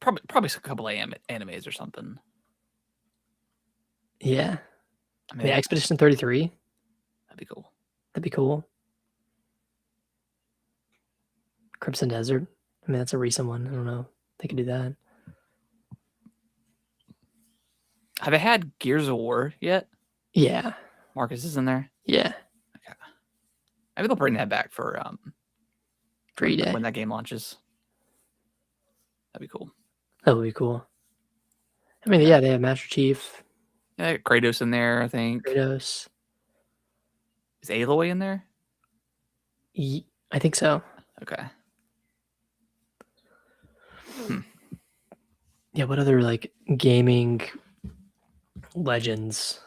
Probably a couple of animes or something. Yeah. I mean, Yeah, Expedition 33. That'd be cool. That'd be cool. Crimson Desert. I mean, that's a recent one. I don't know. They could do that. Have they had Gears of War yet? Yeah. Marcus is in there. Yeah. Okay. Maybe they'll bring that back for E-Day. when that game launches. That'd be cool. That would be cool. I mean, yeah, they have Master Chief. Yeah, Kratos in there, I think. Kratos. Is Aloy in there? I think so. Okay. Yeah, what other like gaming legends?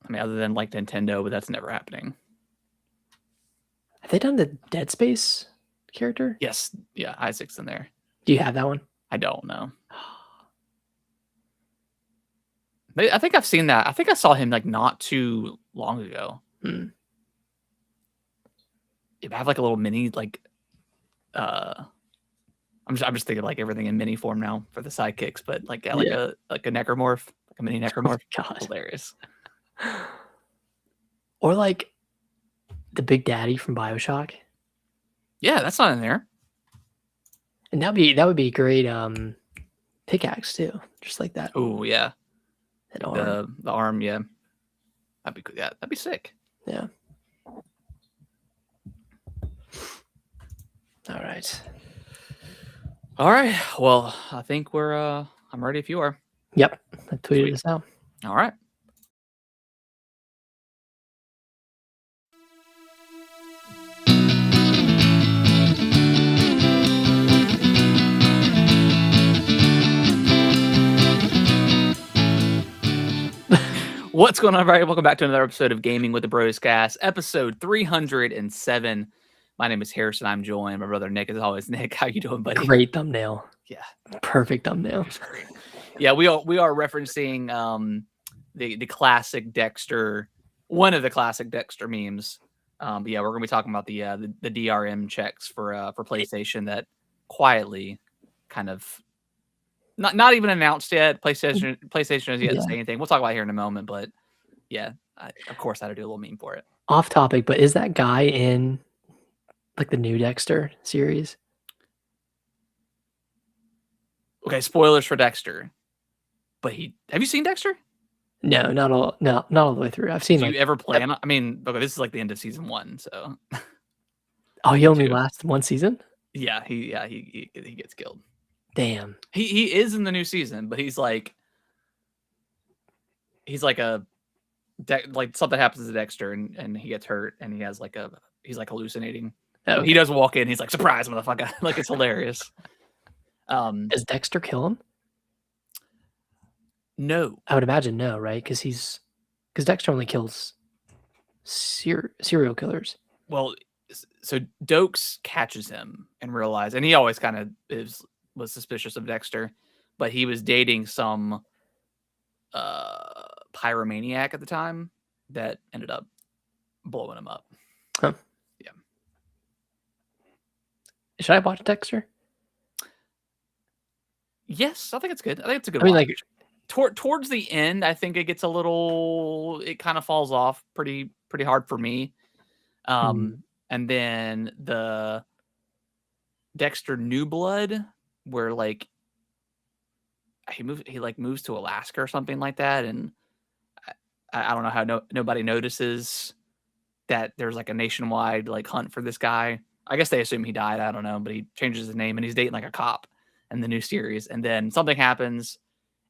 I mean, other than like Nintendo, but that's never happening. Have they done the Dead Space character? Yes. Yeah, Isaac's in there. Do you have that one? I don't know. I think I've seen that. I think I saw him like not too long ago. If I have like a little mini, like, I'm just thinking like everything in mini form now for the sidekicks, but like a necromorph, like a mini necromorph. God. Hilarious. Or like the Big Daddy from BioShock. Yeah, that's not in there. And that would be great pickaxe too. Just like that. Oh yeah. That arm. The arm, yeah. That'd be sick. Yeah. All right. All right. Well, I think I'm ready if you are. Yep. I tweeted this out. All right. What's going on, everybody? Welcome back to another episode of Gaming with the Bros Cast, episode 307. My name is Harrison. I'm joined by my brother Nick. As always, Nick, how you doing, buddy? Great thumbnail. Yeah, perfect thumbnail. Yeah, we are referencing the classic Dexter, one of the classic Dexter memes. But yeah, we're gonna be talking about the DRM checks for PlayStation that quietly kind of. Not even announced yet. PlayStation has yet to say anything. We'll talk about it here in a moment, but yeah, of course I had to do a little meme for it. Off topic, but is that guy in like the new Dexter series? Okay, spoilers for Dexter. But have you seen Dexter? No, not all the way through. I've seen. Did you ever play on? I mean, okay, this is like the end of season 1, so. Oh, he only lasts one season? Yeah, he gets killed. Damn. He is in the new season, but he's like something happens to Dexter and he gets hurt and he's like hallucinating. Oh, okay. He does walk in, he's like, surprise, motherfucker. Like, it's hilarious. Does Dexter kill him? No. I would imagine no, right? Because Dexter only kills serial killers. Well, so Dokes catches him and realizes, and he always kind of was suspicious of Dexter, but he was dating some pyromaniac at the time that ended up blowing him up. Huh. Yeah. Should I watch Dexter? Yes, I think it's good. I think it's a good watch. Like towards the end, I think it gets it kind of falls off pretty hard for me. And then the Dexter New Blood, where like he moves to Alaska or something like that, and I don't know how nobody notices that there's like a nationwide like hunt for this guy. I guess they assume he died. I don't know, but he changes his name and he's dating like a cop in the new series, and then something happens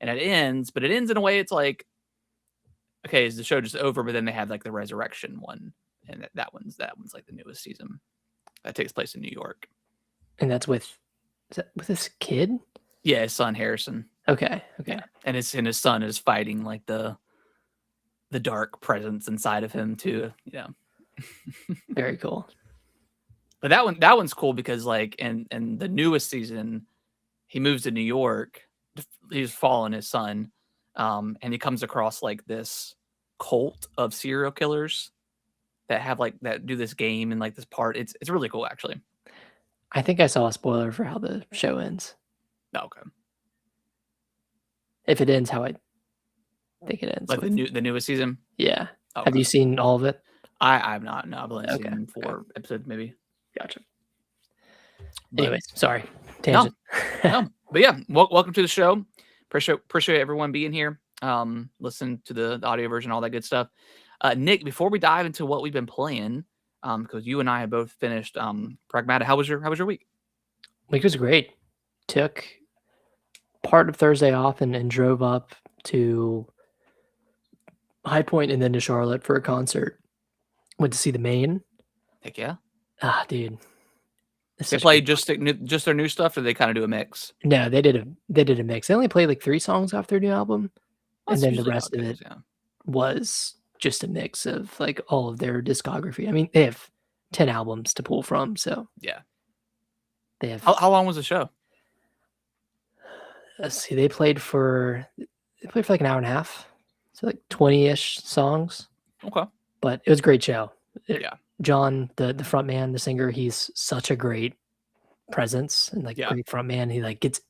and it ends, but it ends in a way it's like, okay, is the show just over? But then they have like the resurrection one, and that one's like the newest season that takes place in New York. And that's with this kid? Yeah, his son Harrison. Okay. Yeah. And his son is fighting like the dark presence inside of him too. Yeah. Very cool. But that one's cool because like in the newest season, he moves to New York. He's following his son, and he comes across like this cult of serial killers that have like that do this game and like this part. It's really cool actually. I think I saw a spoiler for how the show ends. Oh, okay. If it ends how I think it ends. Like the newest season? Yeah. Okay. Have you seen all of it? I've not. No, I've only Okay. seen 4 episodes, maybe. Gotcha. But, anyways, sorry. Tangent. No. But yeah, welcome to the show. Appreciate everyone being here. Listen to the audio version, all that good stuff. Nick, before we dive into what we've been playing, because you and I have both finished Pragmatic. How was your week? Week was great. Took part of Thursday off and drove up to High Point and then to Charlotte for a concert. Went to see the Maine. Heck yeah. Dude. They played just their new stuff, or they kind of do a mix? No, they did a mix. They only played like 3 songs off their new album. And then the rest of it was just a mix of like all of their discography. I mean, they have 10 albums to pull from, so yeah. They have how long was the show? Let's see, they played for like an hour and a half. So like 20-ish songs. Okay. But it was a great show. Yeah. John, the front man, the singer, he's such a great presence and like great front man. He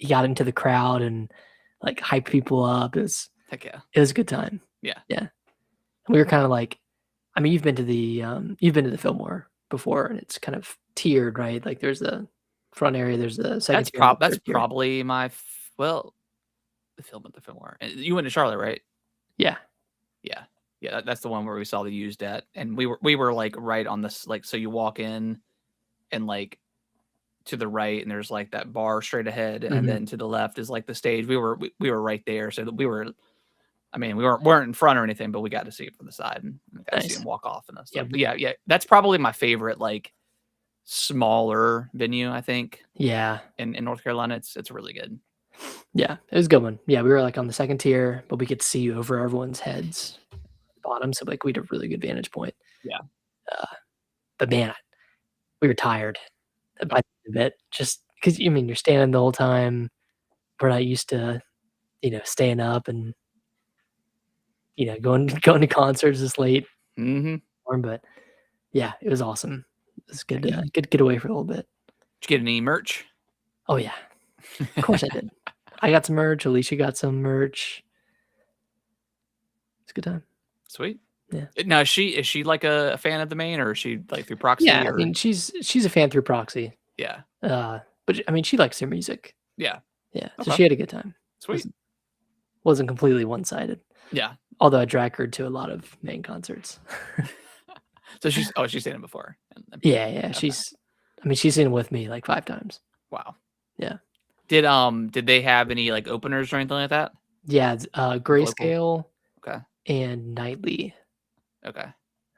got into the crowd and like hyped people up. Heck yeah. It was a good time. Yeah. Yeah. We were kind of like, I mean, you've been to the Fillmore before, and it's kind of tiered, right? Like there's the front area, there's the second tier. That's probably my the film at the Fillmore. You went to Charlotte, right? Yeah. Yeah. Yeah, that's the one where we saw the used at, and we were like right on this, like, so you walk in and like to the right, and there's like that bar straight ahead, and then to the left is like the stage. We were right there, so that we weren't in front or anything, but we got to see it from the side and got to see him walk off and stuff. But yeah, that's probably my favorite like smaller venue, I think. Yeah, in North Carolina, it's really good. Yeah, it was a good one. Yeah, we were like on the second tier, but we could see over everyone's heads, bottom, so like we had a really good vantage point. Yeah. But man, we were tired by the end of it, just because you're standing the whole time. We're not used to, staying up and going to concerts this late. But yeah, it was awesome. It was good to get away for a little bit. Did you get any merch? Oh yeah, of course I did. I got some merch. Alicia got some merch. It's a good time. Sweet. Yeah. Now, is she like a fan of the Maine, or is she like through proxy? Yeah, I mean she's a fan through proxy. Yeah. But I mean she likes their music. Yeah. Yeah. So she had a good time. Sweet. Wasn't completely one-sided. Yeah. Although I drag her to a lot of Maine concerts. So she's seen it before. Yeah. Okay. She's seen it with me like 5 times. Wow. Yeah. Did they have any like openers or anything like that? Yeah, Grayscale. Okay. And Nightly. Okay. I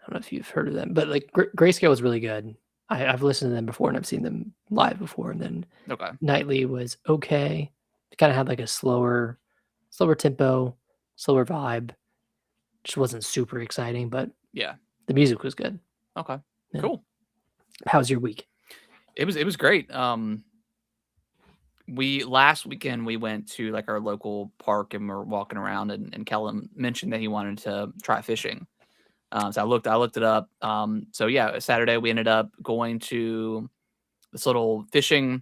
don't know if you've heard of them, but like Grayscale was really good. I've listened to them before and I've seen them live before. And then Nightly was okay. It kind of had like a slower tempo, slower vibe. Just wasn't super exciting, but yeah, the music was good. Okay. Yeah. Cool. How's your week? It was great. Last weekend we went to like our local park and we're walking around, and Kellen mentioned that he wanted to try fishing. So I looked it up. So yeah, Saturday we ended up going to this little fishing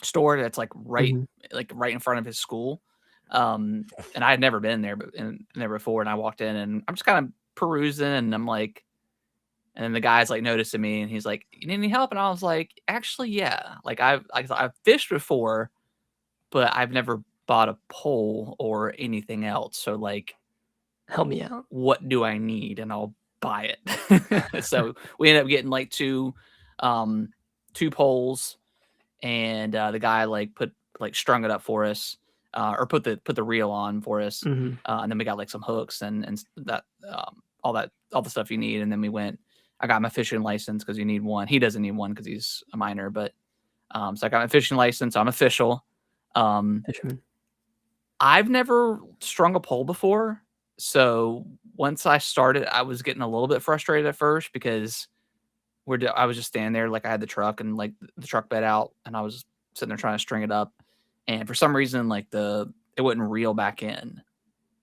store that's like right in front of his school. And I had never been there there before, and I walked in and I'm just kind of perusing, and I'm like, and then the guy's like noticing me, and he's like, "You need any help?" And I was like, "Actually, yeah. Like I've fished before, but I've never bought a pole or anything else. So like, help me out. What do I need? And I'll buy it." So we ended up getting like two poles, and the guy strung it up for us, or put the reel on for us, and then we got like some hooks and that all the stuff you need, and then we went. I got my fishing license because you need one. He doesn't need one because he's a minor, but so I got my fishing license. I'm official. Fisherman. I've never strung a pole before, so once I started, I was getting a little bit frustrated at first because I was just standing there, like I had the truck and like the truck bed out, and I was sitting there trying to string it up, and for some reason, like it wouldn't reel back in,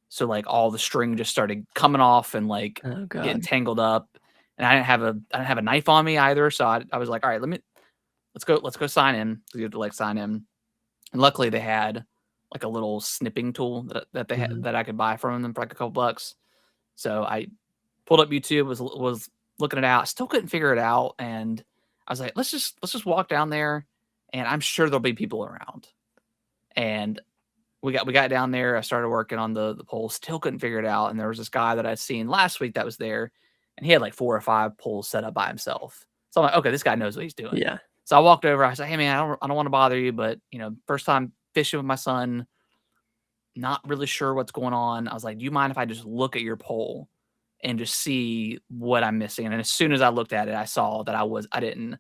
so like all the string just started coming off and like getting tangled up. And I didn't have a knife on me either, so I was like, all right, let let's go sign in. So you have to like sign in. And luckily they had like a little snipping tool that they had that I could buy from them for like a couple bucks. So I pulled up YouTube, was looking it out, still couldn't figure it out, and I was like, let's just walk down there, and I'm sure there'll be people around. And we got down there. I started working on the pole, still couldn't figure it out. And there was this guy that I'd seen last week that was there, and he had like 4 or 5 poles set up by himself. So I'm like, okay, this guy knows what he's doing. Yeah. So I walked over. I said, hey man, I don't want to bother you, but first time fishing with my son, not really sure what's going on. I was like, do you mind if I just look at your pole and just see what I'm missing? And as soon as I looked at it, I saw that I didn't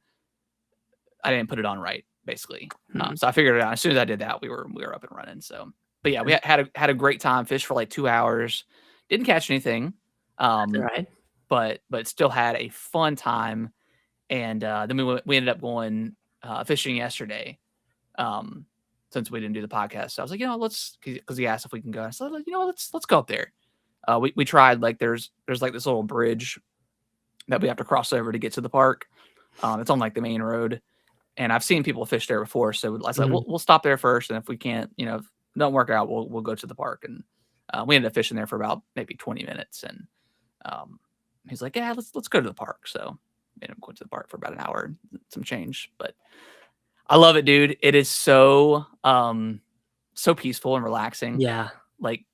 put it on right, basically. So I figured it out. As soon as I did that, we were up and running. So, but yeah, we had a great time. Fished for like 2 hours. Didn't catch anything. Right. But still had a fun time. And then we ended up going fishing yesterday. Since we didn't do the podcast, so I was like, let's, because he asked if we can go. I said, let's go up there. We tried, like there's like this little bridge that we have to cross over to get to the park. It's on like the main road, and I've seen people fish there before. So I said, we'll stop there first, and if we can't, if it don't work out, we'll go to the park. And we ended up fishing there for about maybe 20 minutes, and he's like, yeah, let's go to the park. So we ended up going to the park for about an hour, some change, but. I love it, dude. It is so peaceful and relaxing. Yeah. Like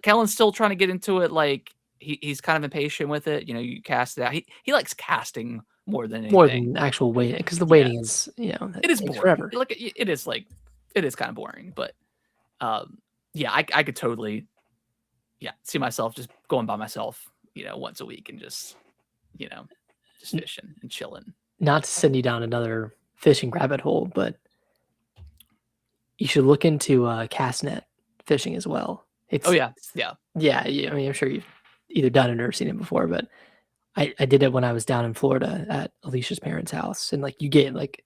Kellen's still trying to get into it. Like he's kind of impatient with it. You cast it out. He likes casting more than anything. More than actual waiting, because the waiting is, it is boring. Forever. Like it is kind of boring. But yeah, I could totally see myself just going by myself, once a week and just fishing and chilling. Not to send you down another fishing rabbit hole, but you should look into cast net fishing as well. Yeah. I mean, I'm sure you've either done it or seen it before, but I did it when I was down in Florida at Alicia's parents' house, and like you get like,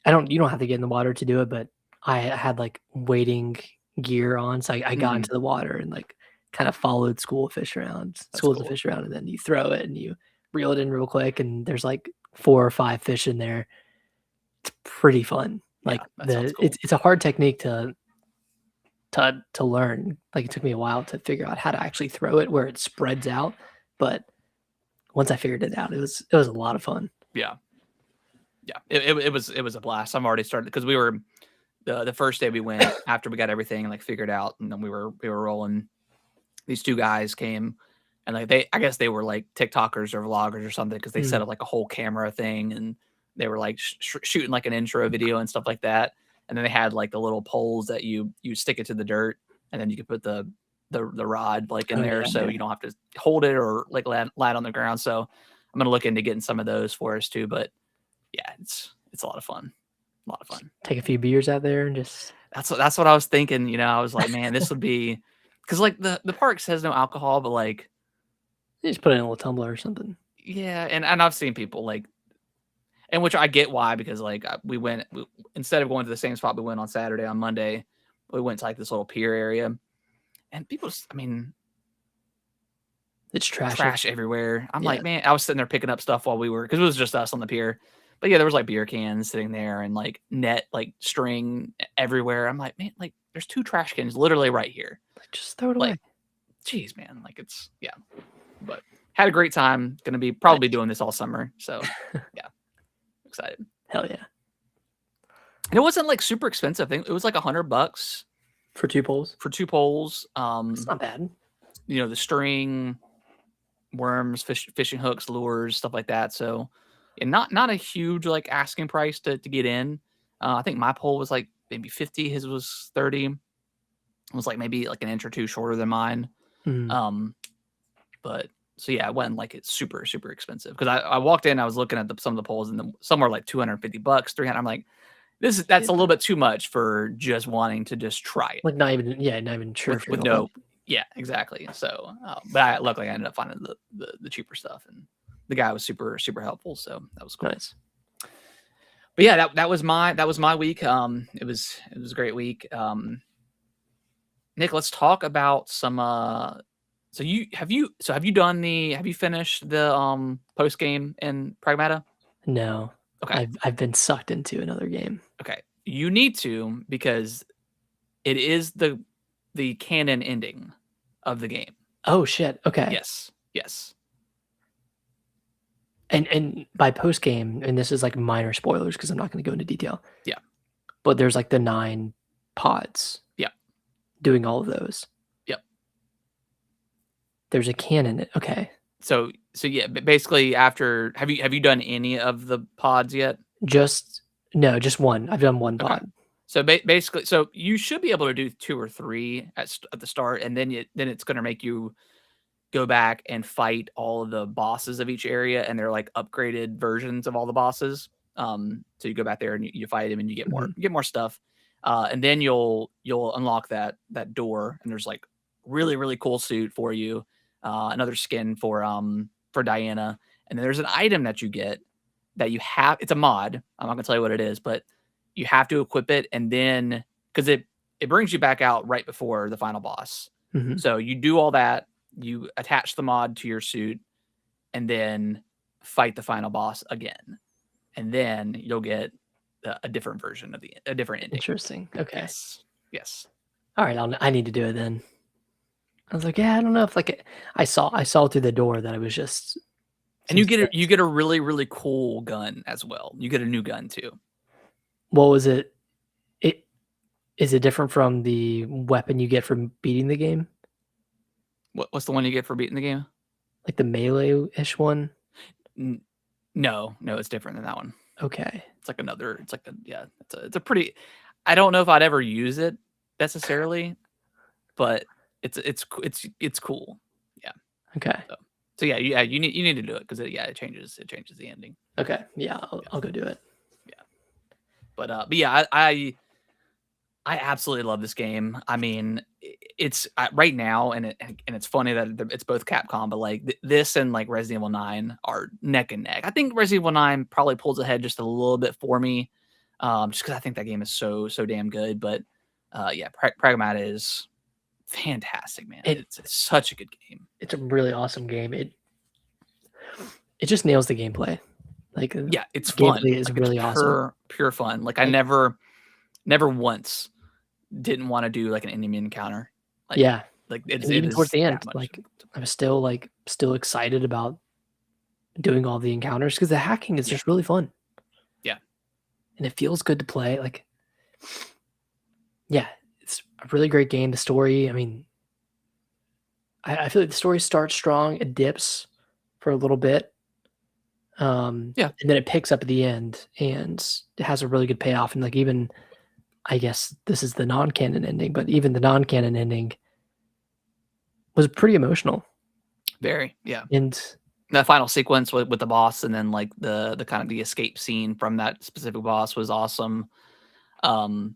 you don't have to get in the water to do it, but I had like wading gear on, so I got into the water and like kind of followed schools of fish around, and then you throw it and you reel it in real quick, and there's like 4 or 5 fish in there. It's pretty fun. Like cool. It's a hard technique to learn. Like it took me a while to figure out how to actually throw it where it spreads out, but once I figured it out, it was a lot of fun. Yeah. It was a blast. I'm already started because we were the first day we went after we got everything like figured out, and then we were rolling. These 2 guys came, and like I guess they were like TikTokers or vloggers or something, because they set up like a whole camera thing, and they were like shooting like an intro video and stuff like that. And then they had like the little poles that you stick it to the dirt, and then you could put the rod like in there, so you don't have to hold it or like land on the ground. So I'm gonna look into getting some of those for us too. But yeah, it's a lot of fun. Take a few beers out there and just. That's what I was thinking. I was like, man, this would be, because like the park says no alcohol, but like you just put it in a little tumbler or something. Yeah, and I've seen people like. And which I get why, because like we instead of going to the same spot we went on Saturday, on Monday, we went to like this little pier area, and people just, I mean, it's trash everywhere. I'm like, man, I was sitting there picking up stuff while because it was just us on the pier. But yeah, there was like beer cans sitting there and like net, like string everywhere. I'm like, man, like there's 2 trash cans literally right here. Like, just throw it away. Geez, man, like it's, but had a great time. Going to be probably doing this all summer. So yeah. Excited. Hell yeah. And it wasn't like super expensive. I think it was like $100 for 2 poles. It's not bad. The string, worms, fishing hooks, lures, stuff like that. So not a huge like asking price to get in. I think my pole was like maybe 50, his was 30. It was like maybe like an inch or 2 shorter than mine. But so yeah, it wasn't like it's super, super expensive, because I walked in, I was looking at some of the poles, and some were like $250, $300. I'm like, that's a little bit too much for just wanting to just try it. Like not even sure with no, yeah, exactly. So, but luckily I ended up finding the cheaper stuff, and the guy was super, super helpful. So that was cool. Nice. But yeah, that was my week. It was a great week. Nick, let's talk about some. So have you finished the post game in Pragmata? No. Okay. I've been sucked into another game. Okay. You need to, because it is the canon ending of the game. Oh shit. Okay. Yes. Yes. And by post game, and this is like minor spoilers because I'm not going to go into detail. Yeah. But there's like the 9 pods. Yeah. Doing all of those. Yep. There's a canon. Okay. So yeah, basically after have you done any of the pods yet? Just one. I've done one pod. So basically, so you should be able to do 2 or 3 at the start, and then it's going to make you go back and fight all of the bosses of each area, and they're like upgraded versions of all the bosses. So you go back there and you fight them, and you get more stuff, and then you'll unlock that door, and there's like really cool suit for you, another skin for Diana, and then there's an item that you get that you have. It's a mod. I'm not gonna tell you what it is, but you have to equip it, and then because it brings you back out right before the final boss. So you do all that. You attach the mod to your suit, and then fight the final boss again, and then you'll get a different version of a different ending. Interesting. Okay. Yes. All right. I need to do it then. I was like, yeah, I don't know if like I saw through the door that it was just. And you get a really cool gun as well. You get a new gun too. What was it? Is it different from the weapon you get from beating the game? What's the one you get for beating the game? Like the melee-ish one? No, it's different than that one. Okay. It's like another. It's like it's a pretty. I don't know if I'd ever use it necessarily, but it's cool. Yeah. Okay. So yeah, you need to do it because it changes the ending. Okay. Yeah, I'll go do it. Yeah. But yeah, I absolutely love this game. I mean, it's right now, and it's funny that it's both Capcom, but like this and like Resident Evil 9 are neck and neck. I think Resident Evil 9 probably pulls ahead just a little bit for me, just because I think that game is so damn good. But yeah, Pragmata is fantastic, man. It's such a good game. It's a really awesome game. It just nails the gameplay. Like yeah, it's fun. Is like, really awesome. Pure fun. Like I never once didn't want to do like an enemy encounter. Like, yeah, like even towards the end, like I was still excited about doing all the encounters because the hacking is just really fun. Yeah, and it feels good to play. Like, yeah, it's a really great game. The story, I mean, I feel like the story starts strong, it dips for a little bit, and then it picks up at the end, and it has a really good payoff. And like even. I guess this is the non-canon ending, but even the non-canon ending was pretty emotional. Very, yeah. And that final sequence with the boss, and then like the kind of the escape scene from that specific boss was awesome. Yeah,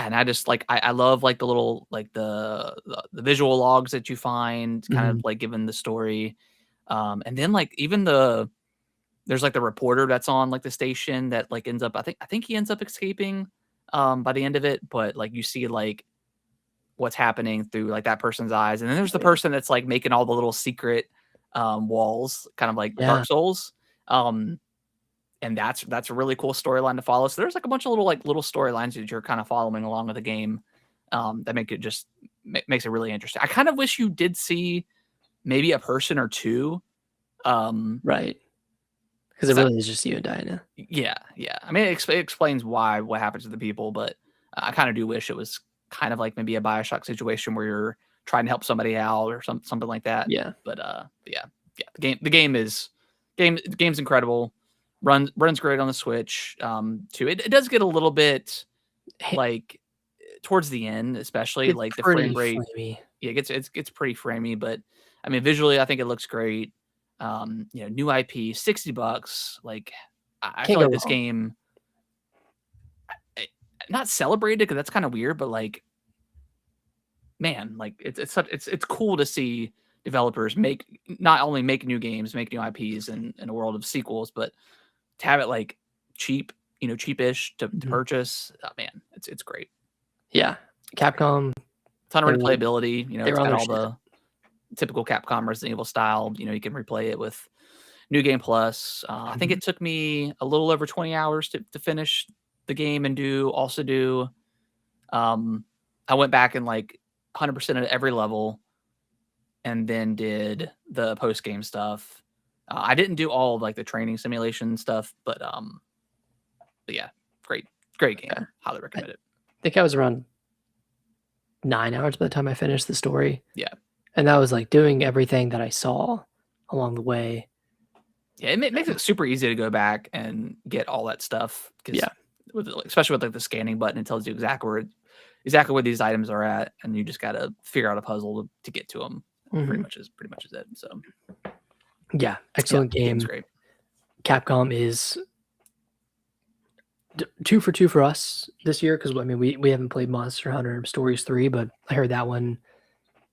and I just like I love like the little like the visual logs that you find, kind of like given the story, and then like even there's like the reporter that's on like the station that like ends up I think he ends up escaping. By the end of it, but like you see like what's happening through like that person's eyes, and then there's the person that's like making all the little secret walls, kind of like Dark Souls, and that's a really cool storyline to follow. So there's like a bunch of little storylines that you're kind of following along with the game, that make it just makes it really interesting. I kind of wish you did see maybe a person or two, right. Because it really is just you and Diana. Yeah. I mean, it explains what happens to the people, but I kind of do wish it was kind of like maybe a BioShock situation where you're trying to help somebody out or something like that. Yeah. But yeah. The game's incredible. Runs great on the Switch. Too. It does get a little bit like towards the end, especially it's like the frame rate. Framey. Yeah, it gets pretty framey, but I mean, visually, I think it looks great. New IP, $60. Like I feel like this game not celebrated because that's kind of weird, but like, man, like it's cool to see developers not only make new games, make new IPs in a world of sequels, but to have it like cheapish to purchase. Oh, man, it's great. Yeah, Capcom, ton of replayability. It's got all the typical Capcom Resident Evil style. You can replay it with New Game Plus. I think it took me a little over 20 hours to finish the game and do. I went back and like 100% of every level, and then did the post game stuff. I didn't do all of like the training simulation stuff, but yeah, great game. Okay. Highly recommend it. I think I was around 9 hours by the time I finished the story. Yeah. And that was like doing everything that I saw along the way. Yeah, it makes it super easy to go back and get all that stuff. Yeah. Especially with like the scanning button, it tells you exactly where these items are at, and you just got to figure out a puzzle to get to them. Pretty much is it. So yeah, excellent game. Great. Capcom is 2 for 2 for us this year, because I mean we haven't played Monster Hunter Stories 3, but I heard that one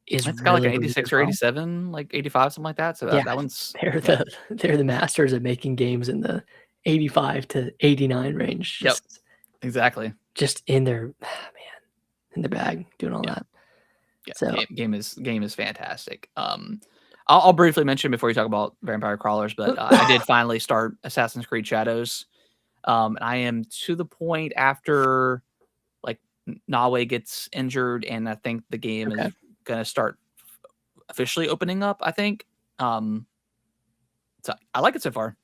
is it's got like an 86 or 87, like 85, something like that. So that one's they're the masters at making games in the 85 to 89 range. Yep, exactly. Just in their in the bag doing all that. Yeah, so game is fantastic. I'll briefly mention before you talk about Vampire Crawlers, but I did finally start Assassin's Creed Shadows. And I am to the point after like Nawe gets injured, and I think the game is gonna start officially opening up. I think. So I like it so far.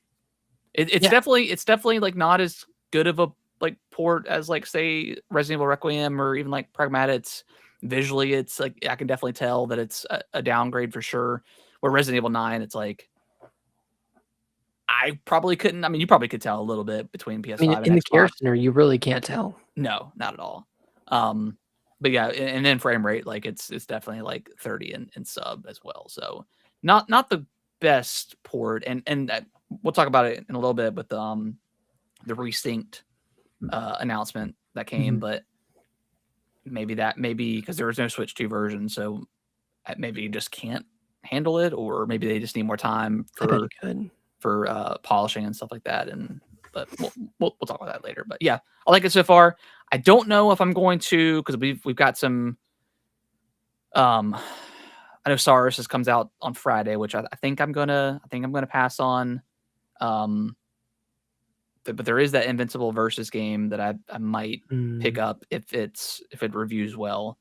It's definitely like not as good of a like port as like say Resident Evil Requiem or even like Pragmata. It's visually, it's like I can definitely tell that it's a downgrade for sure. Where Resident Evil 9, it's like I probably couldn't. I mean, you probably could tell a little bit between PS5 and in Xbox. The Care Center, you really can't tell. No, not at all. But yeah, and then frame rate, like it's definitely like 30 in sub as well. So not the best port, and we'll talk about it in a little bit with the Restinct announcement that came, but maybe because there was no Switch 2 version, so maybe you just can't handle it, or maybe they just need more time for polishing and stuff like that. But we'll talk about that later. But yeah, I like it so far. I don't know if I'm going to, because we've got some. I know Saurus comes out on Friday, which I think I'm gonna pass on. But there is that Invincible Versus game that I might pick up if it reviews well,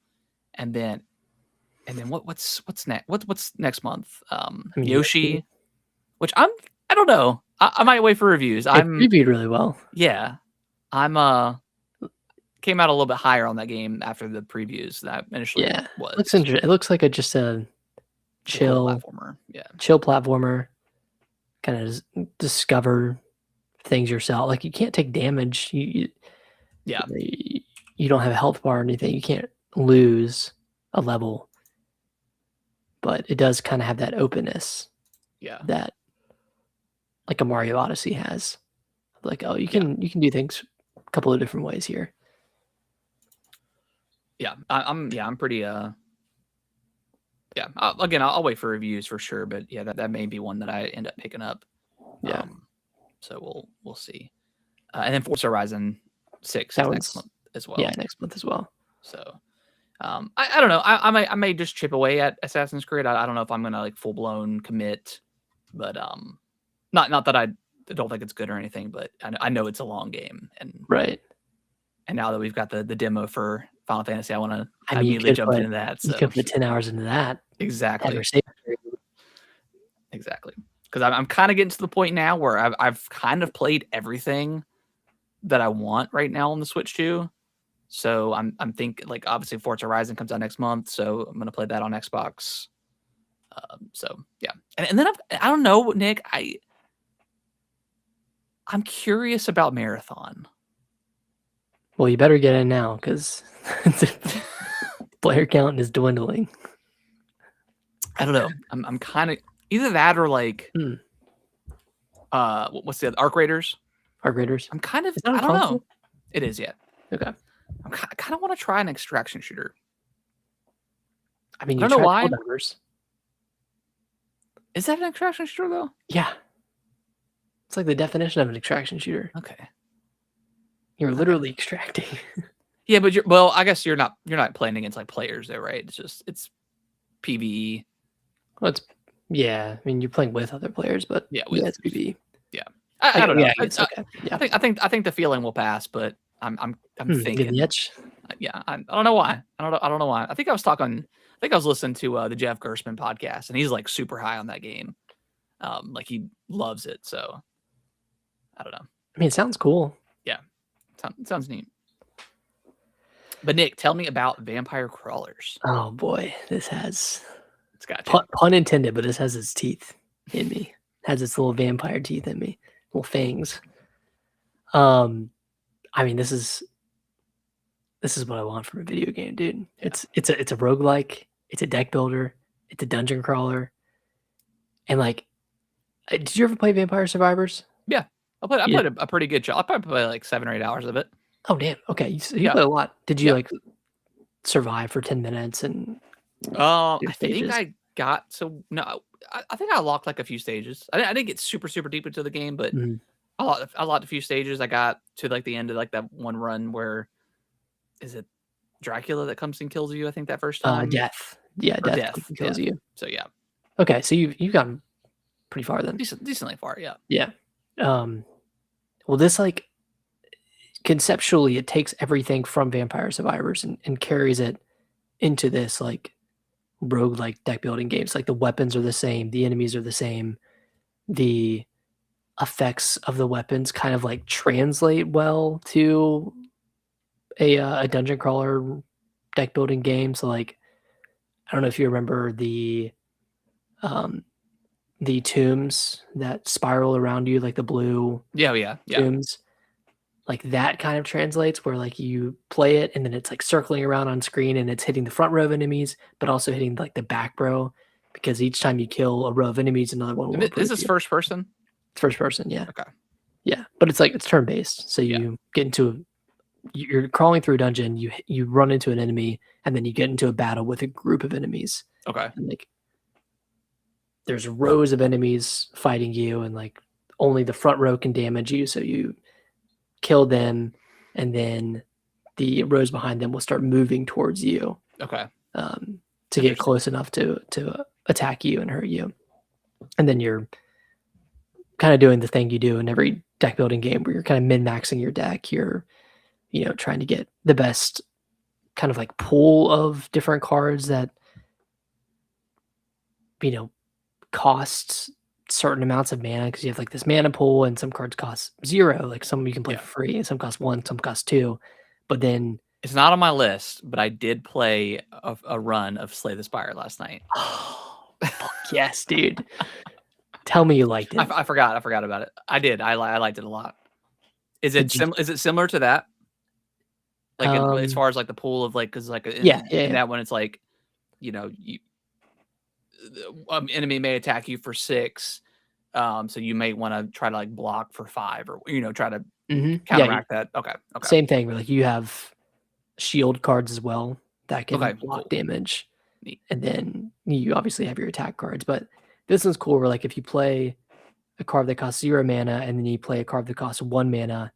and then what's next? What's next month? Yoshi, which I don't know. I might wait for reviews. It reviewed really well. Yeah, I'm came out a little bit higher on that game after the previews that initially was. Looks interesting. It looks like just a chill platformer. Yeah, chill platformer. Kind of discover things yourself. Like you can't take damage. You don't have a health bar or anything. You can't lose a level, but it does kind of have that openness. Yeah, that like a Mario Odyssey has. Like, oh, you can do things a couple of different ways here. Yeah, I'm pretty again, I'll wait for reviews for sure, but yeah, that may be one that I end up picking up. Yeah. So we'll see. And then Forza Horizon 6 next month as well. Yeah, next month as well. So I don't know. I may just chip away at Assassin's Creed. I don't know if I'm gonna like full blown commit, but not that I don't think it's good or anything, but I know it's a long game, and And now that we've got the demo for Final Fantasy, I want to immediately jump into that. So you could put 10 hours into that. Exactly. Because I'm kind of getting to the point now where I've kind of played everything that I want right now on the Switch 2. So I'm thinking, like, obviously Forza Horizon comes out next month, so I'm gonna play that on Xbox. So yeah, and then I don't know, Nick. I'm curious about Marathon. Well, you better get in now because player count is dwindling. I don't know. I'm kind of either that or like what's the other? Arc Raiders? Arc Raiders. I'm kind of I don't know. It is yet. Okay. I kind of want to try an extraction shooter. I mean, I don't know why. Divers. Is that an extraction shooter though? Yeah. It's like the definition of an extraction shooter. Okay. You're literally extracting. Yeah, but I guess you're not playing against like players though, right? It's PvE. Well, it's Yeah, I mean, you're playing with other players, but yeah, yeah, it's PvE. Yeah, I don't know. Yeah, it's okay. Yeah, I think the feeling will pass, but I'm you get the thinking. itch. Yeah, I don't know why. I don't know why. I think I was listening to the Jeff Gerstmann podcast, and he's like super high on that game. Like he loves it. So I don't know. I mean, it sounds cool. Yeah, sounds neat. But Nick, tell me about Vampire Crawlers. Oh boy, this has It's got you. pun intended, but this has its teeth in me. Has its little vampire teeth in me, little fangs. I mean, this is what I want from a video game, dude. Yeah. It's a roguelike, it's a deck builder, it's a dungeon crawler. And like, did you ever play Vampire Survivors? Yeah. I played a pretty good job. I probably played like 7 or 8 hours of it. Oh damn. Okay. You played a lot. Did you like survive for 10 minutes and I think I got to no, I think I locked like a few stages. I didn't get super deep into the game, but I locked a few stages. I got to like the end of like that one run where is it Dracula that comes and kills you? I think that first time. Death. Yeah, death kills you. So yeah. Okay, so you've gotten pretty far then. Decently far, yeah. Yeah. Well, this like conceptually, it takes everything from Vampire Survivors and carries it into this like roguelike deck building games. Like the weapons are the same, the enemies are the same, the effects of the weapons kind of like translate well to a dungeon crawler deck building game. So like, I don't know if you remember the tombs that spiral around you, like the blue tombs. Like that kind of translates where like you play it and then it's like circling around on screen and it's hitting the front row of enemies, but also hitting like the back row because each time you kill a row of enemies, another one will. Is this first person? It's first person, yeah. Okay. Yeah, but it's like it's turn based, so you get into you're crawling through a dungeon, you run into an enemy, and then you get into a battle with a group of enemies. Okay. And like there's rows of enemies fighting you, and like only the front row can damage you, so you kill them, and then the rows behind them will start moving towards you. Okay. To get close enough to attack you and hurt you. And then you're kind of doing the thing you do in every deck building game where you're kind of min-maxing your deck. You're, trying to get the best kind of like pool of different cards that, cost certain amounts of mana because you have like this mana pool and some cards cost 0. Like some you can play for free and some cost 1, some cost 2. But then it's not on my list, but I did play a run of Slay the Spire last night. Oh, fuck yes, dude. Tell me you liked it. I forgot about it. I did. I liked it a lot. Is it similar to that? Like as far as like the pool of like, because like in that one it's like, enemy may attack you for 6, so you may want to try to like block for 5 or try to counteract that. Okay. Same thing. Where like you have shield cards as well that can block damage. Neat. And then you obviously have your attack cards, but this one's cool where like if you play a card that costs 0 mana and then you play a card that costs 1 mana,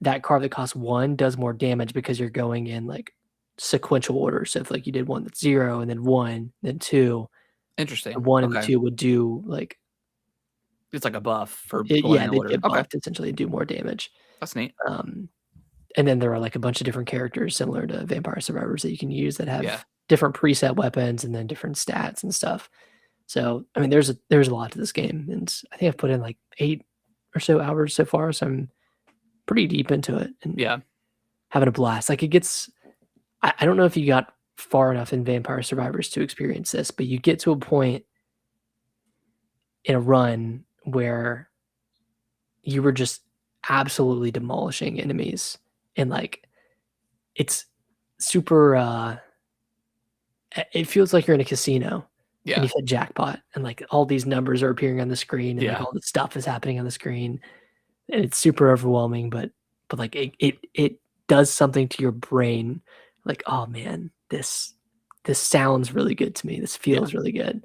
that card that costs 1 does more damage because you're going in like sequential order. So if like you did one that's 0 and then 1, then 2. Interesting. 1 and the 2 would do like it's like a buff for going in order. Get buffed essentially do more damage. That's neat. And then there are like a bunch of different characters similar to Vampire Survivors that you can use that have different preset weapons and then different stats and stuff. So I mean, there's a lot to this game, and I think I've put in like 8 or so hours so far. So I'm pretty deep into it and having a blast. Like it gets, I don't know if you got far enough in Vampire Survivors to experience this, but you get to a point in a run where you were just absolutely demolishing enemies, and like it's super it feels like you're in a casino and you've hit jackpot and like all these numbers are appearing on the screen and like all the stuff is happening on the screen and it's super overwhelming, but like it does something to your brain like, oh man, this sounds really good to me, this feels really good.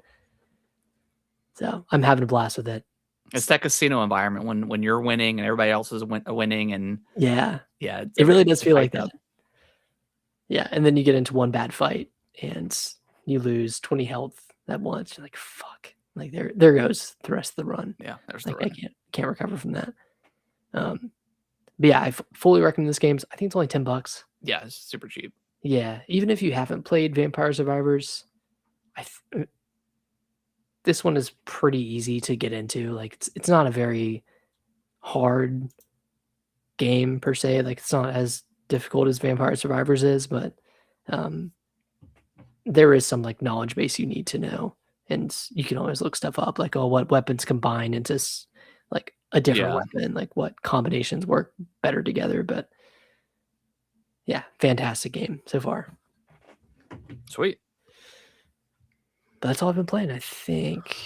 So I'm having a blast with it. It's that casino environment when you're winning and everybody else is winning, and it really does feel like that. Yeah, and then you get into one bad fight and you lose 20 health at once. You're like, fuck. Like there goes the rest of the run. Yeah, there's like the run. I can't recover from that. But yeah, I fully recommend this game. I think it's only $10. Yeah, it's super cheap. Yeah, even if you haven't played Vampire Survivors, this one is pretty easy to get into. Like it's not a very hard game per se. Like it's not as difficult as Vampire Survivors is, but there is some like knowledge base you need to know, and you can always look stuff up, like what weapons combine into like a different weapon, like what combinations work better together. But yeah, fantastic game so far. Sweet. But that's all I've been playing. I think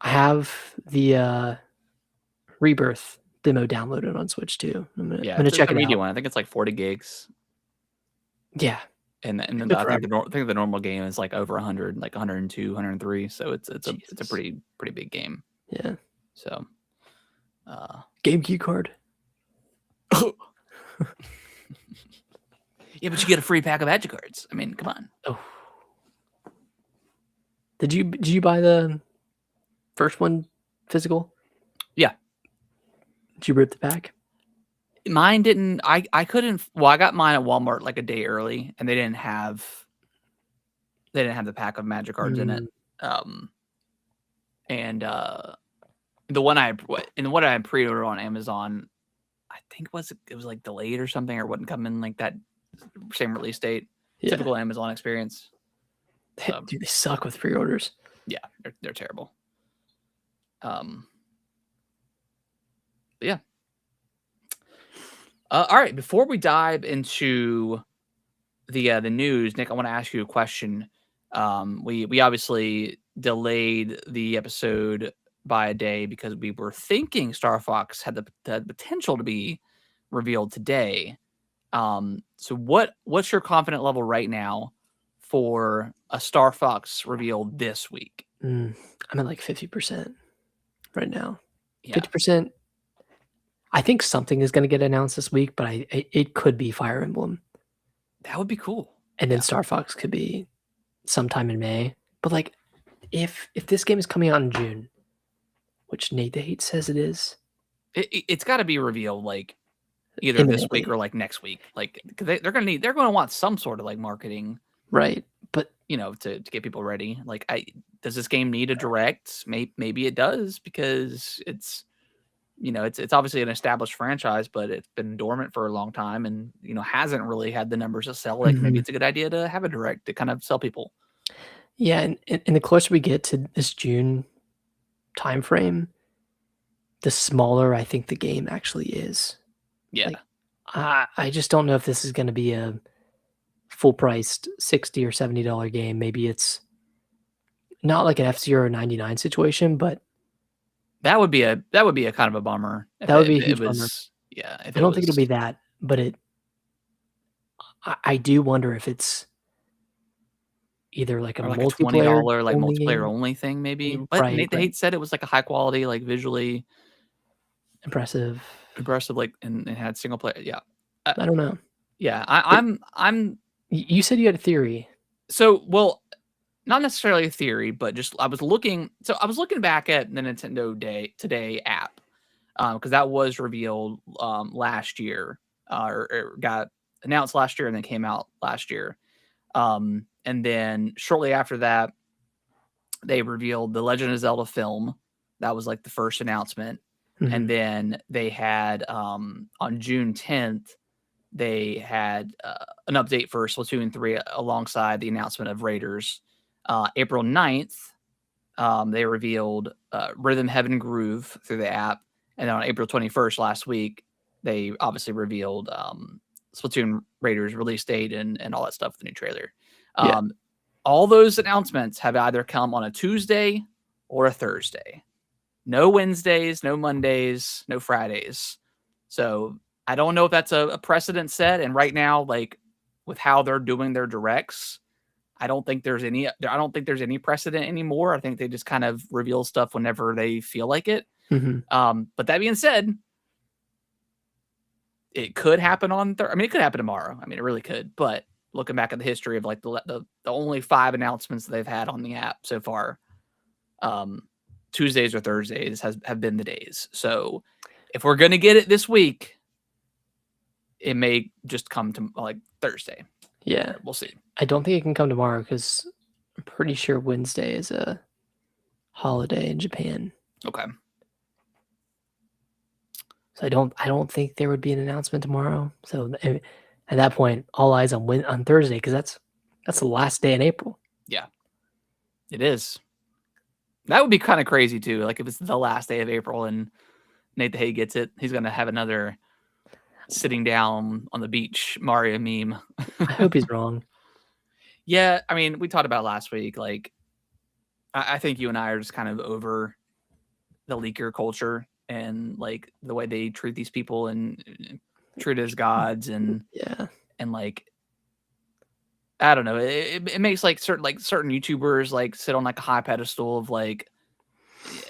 I have the Rebirth demo downloaded on Switch too. I'm gonna check it out. One. I think it's like 40 gigs. Yeah. And then I think the normal game is like over 100, like 102, 103. So it's a pretty big game. Yeah. So game key card. Yeah, but you get a free pack of Magic cards. I mean, come on. Oh. Did you buy the first one physical? Yeah. Did you rip the pack? Mine didn't. I couldn't. Well, I got mine at Walmart like a day early, and they didn't have the pack of Magic cards in it. And the one I pre-ordered on Amazon, I think it was like delayed or something, or wouldn't come in like that same release date. Yeah. Typical Amazon experience. Dude, they suck with pre-orders. Yeah, they're terrible. Yeah. All right. Before we dive into the news, Nick, I want to ask you a question. We obviously delayed the episode by a day because we were thinking Star Fox had the potential to be revealed today. So what's your confident level right now for a Star Fox reveal this week? I'm at like 50% right now. 50%. I think something is going to get announced this week, but it could be Fire Emblem. That would be cool. And then Star Fox could be sometime in May. But like, if this game is coming out in June, which Nate the Hate says it is, it's got to be revealed like either this week or like next week. Like they're going to want some sort of like marketing, right? But to get people ready. Like, does this game need a direct? Maybe it does, because it's obviously an established franchise, but it's been dormant for a long time and, hasn't really had the numbers to sell. Like, maybe it's a good idea to have a direct to kind of sell people. Yeah. And the closer we get to this June timeframe, the smaller I think the game actually is. Yeah. Like, I just don't know if this is going to be a full priced $60 or $70 game. Maybe it's not like an F-Zero 99 situation, but that would be a kind of a bummer. That would be a huge bummer. Yeah. I don't think it'll be that, but I do wonder if it's either like a multiplayer $20 like multiplayer only thing, maybe. But right, Nate the Hate said it was like a high quality, like visually impressive, like and had single player. Yeah. I don't know. Yeah, I'm. You said you had a theory. So, well, not necessarily a theory, but just I was looking back at the Nintendo Day Today app, because that was revealed last year, or got announced last year and then came out last year, and then shortly after that, they revealed the Legend of Zelda film. That was like the first announcement, and then they had on June 10th. They had an update for Splatoon 3 alongside the announcement of Raiders. April 9th, they revealed Rhythm Heaven Groove through the app. And then on April 21st last week, they obviously revealed Splatoon Raiders release date and all that stuff, the new trailer. All those announcements have either come on a Tuesday or a Thursday. No Wednesdays, no Mondays, no Fridays. So I don't know if that's a precedent set. And right now, like with how they're doing their directs, I don't think there's any precedent anymore. I think they just kind of reveal stuff whenever they feel like it. But that being said, it could happen it could happen tomorrow. I mean, it really could. But looking back at the history of like the only 5 announcements they've had on the app so far, Tuesdays or Thursdays have been the days. So if we're gonna get it this week, it may just come to like Thursday. Yeah, we'll see. I don't think it can come tomorrow because I'm pretty sure Wednesday is a holiday in Japan. Okay. So I don't think there would be an announcement tomorrow. So at that point, all eyes on Thursday because that's the last day in April. Yeah, it is. That would be kind of crazy too. Like if it's the last day of April and Nate the Hay gets it, he's gonna have another sitting down on the beach Mario meme. I hope he's wrong. Yeah, I mean, we talked about last week. Like, I think you and I are just kind of over the leaker culture and like the way they treat these people and treat as gods and like I don't know. It makes like certain YouTubers like sit on like a high pedestal of like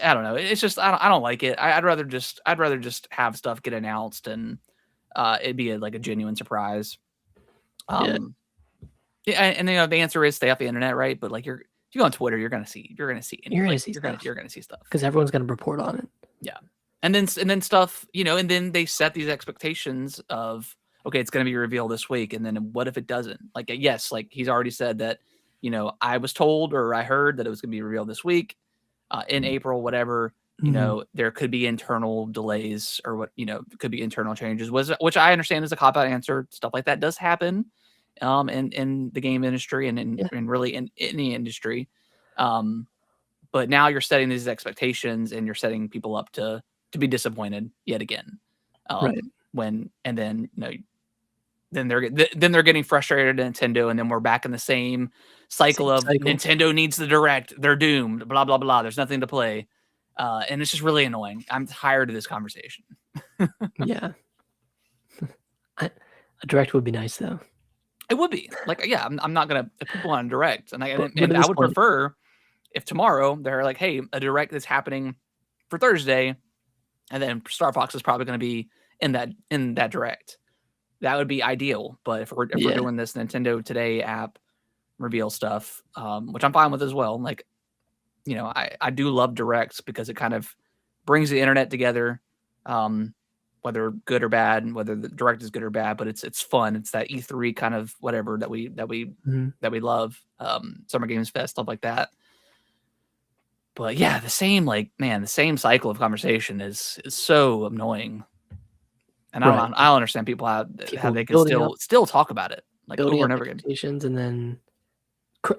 I don't know. It's just I don't like it. I'd rather just have stuff get announced and it'd be like a genuine surprise. Yeah, and you know the answer is stay off the internet, right? But like if you go on Twitter, you're gonna see stuff because everyone's gonna report on it. Yeah, and then stuff, you know, and then they set these expectations of okay, it's gonna be revealed this week, and then what if it doesn't? Like yes, like he's already said that, you know, I was told or I heard that it was gonna be revealed this week, in April, whatever. You know, there could be internal delays or what, you know, could be internal changes, which I understand is a cop-out answer. Stuff like that does happen in the game industry and really in any industry. But now you're setting these expectations and you're setting people up to be disappointed yet again. Right. Then you know, then they're getting frustrated at Nintendo, and then we're back in the same cycle of Nintendo needs the Direct, they're doomed, blah blah blah. There's nothing to play. And it's just really annoying. I'm tired of this conversation. Yeah. A Direct would be nice though. It would be. Like, yeah, I'm not gonna if people want a Direct. And I would prefer if tomorrow they're like, hey, a Direct is happening for Thursday, and then Star Fox is probably gonna be in that Direct. That would be ideal. But if we're doing this Nintendo Today app reveal stuff, which I'm fine with as well, like, you know, I do love Directs because it kind of brings the internet together, whether good or bad, whether the Direct is good or bad, but it's fun. It's that E3 kind of whatever that we love, Summer Games Fest, stuff like that. But yeah, the same cycle of conversation is so annoying. And I don't understand people how they can still talk about it like over and over again. And then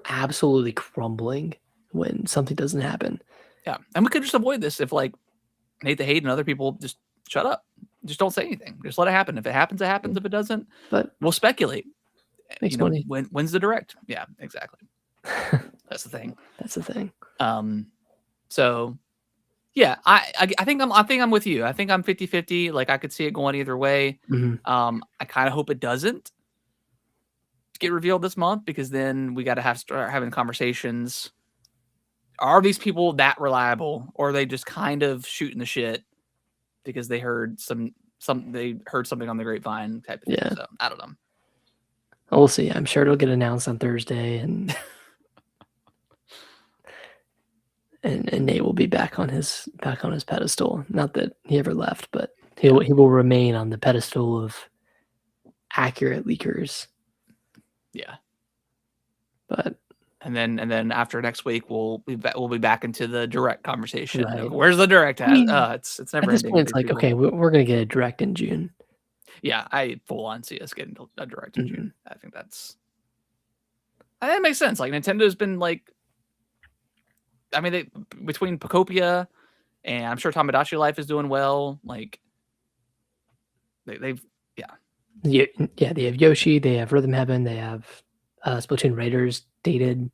absolutely crumbling when something doesn't happen. Yeah, and we could just avoid this if like Nate the Hate and other people just shut up, just don't say anything, just let it happen. If it happens, it happens. If it doesn't, but we'll speculate. Makes money. When's the Direct? Yeah, exactly. That's the thing. So yeah, I think I'm with you. I think I'm 50-50. Like I could see it going either way. I kind of hope it doesn't get revealed this month because then we got to start having conversations. Are these people that reliable, or are they just kind of shooting the shit because they heard something on the grapevine type of thing? So I don't know. We'll see. I'm sure it'll get announced on Thursday, and and Nate will be back on his pedestal. Not that he ever left, but he will remain on the pedestal of accurate leakers. Yeah. But and then after next week we'll be back into the Direct conversation. Right. Where's the Direct at? It's never at this point. It's like people. Okay, we're gonna get a Direct in June. Yeah, I full on see us getting a Direct in June. I think that makes sense. Like Nintendo's been like, I mean, between Pocopia and I'm sure Tamagotchi Life is doing well. Like they've they have Yoshi, they have Rhythm Heaven, they have Splatoon Raiders dated.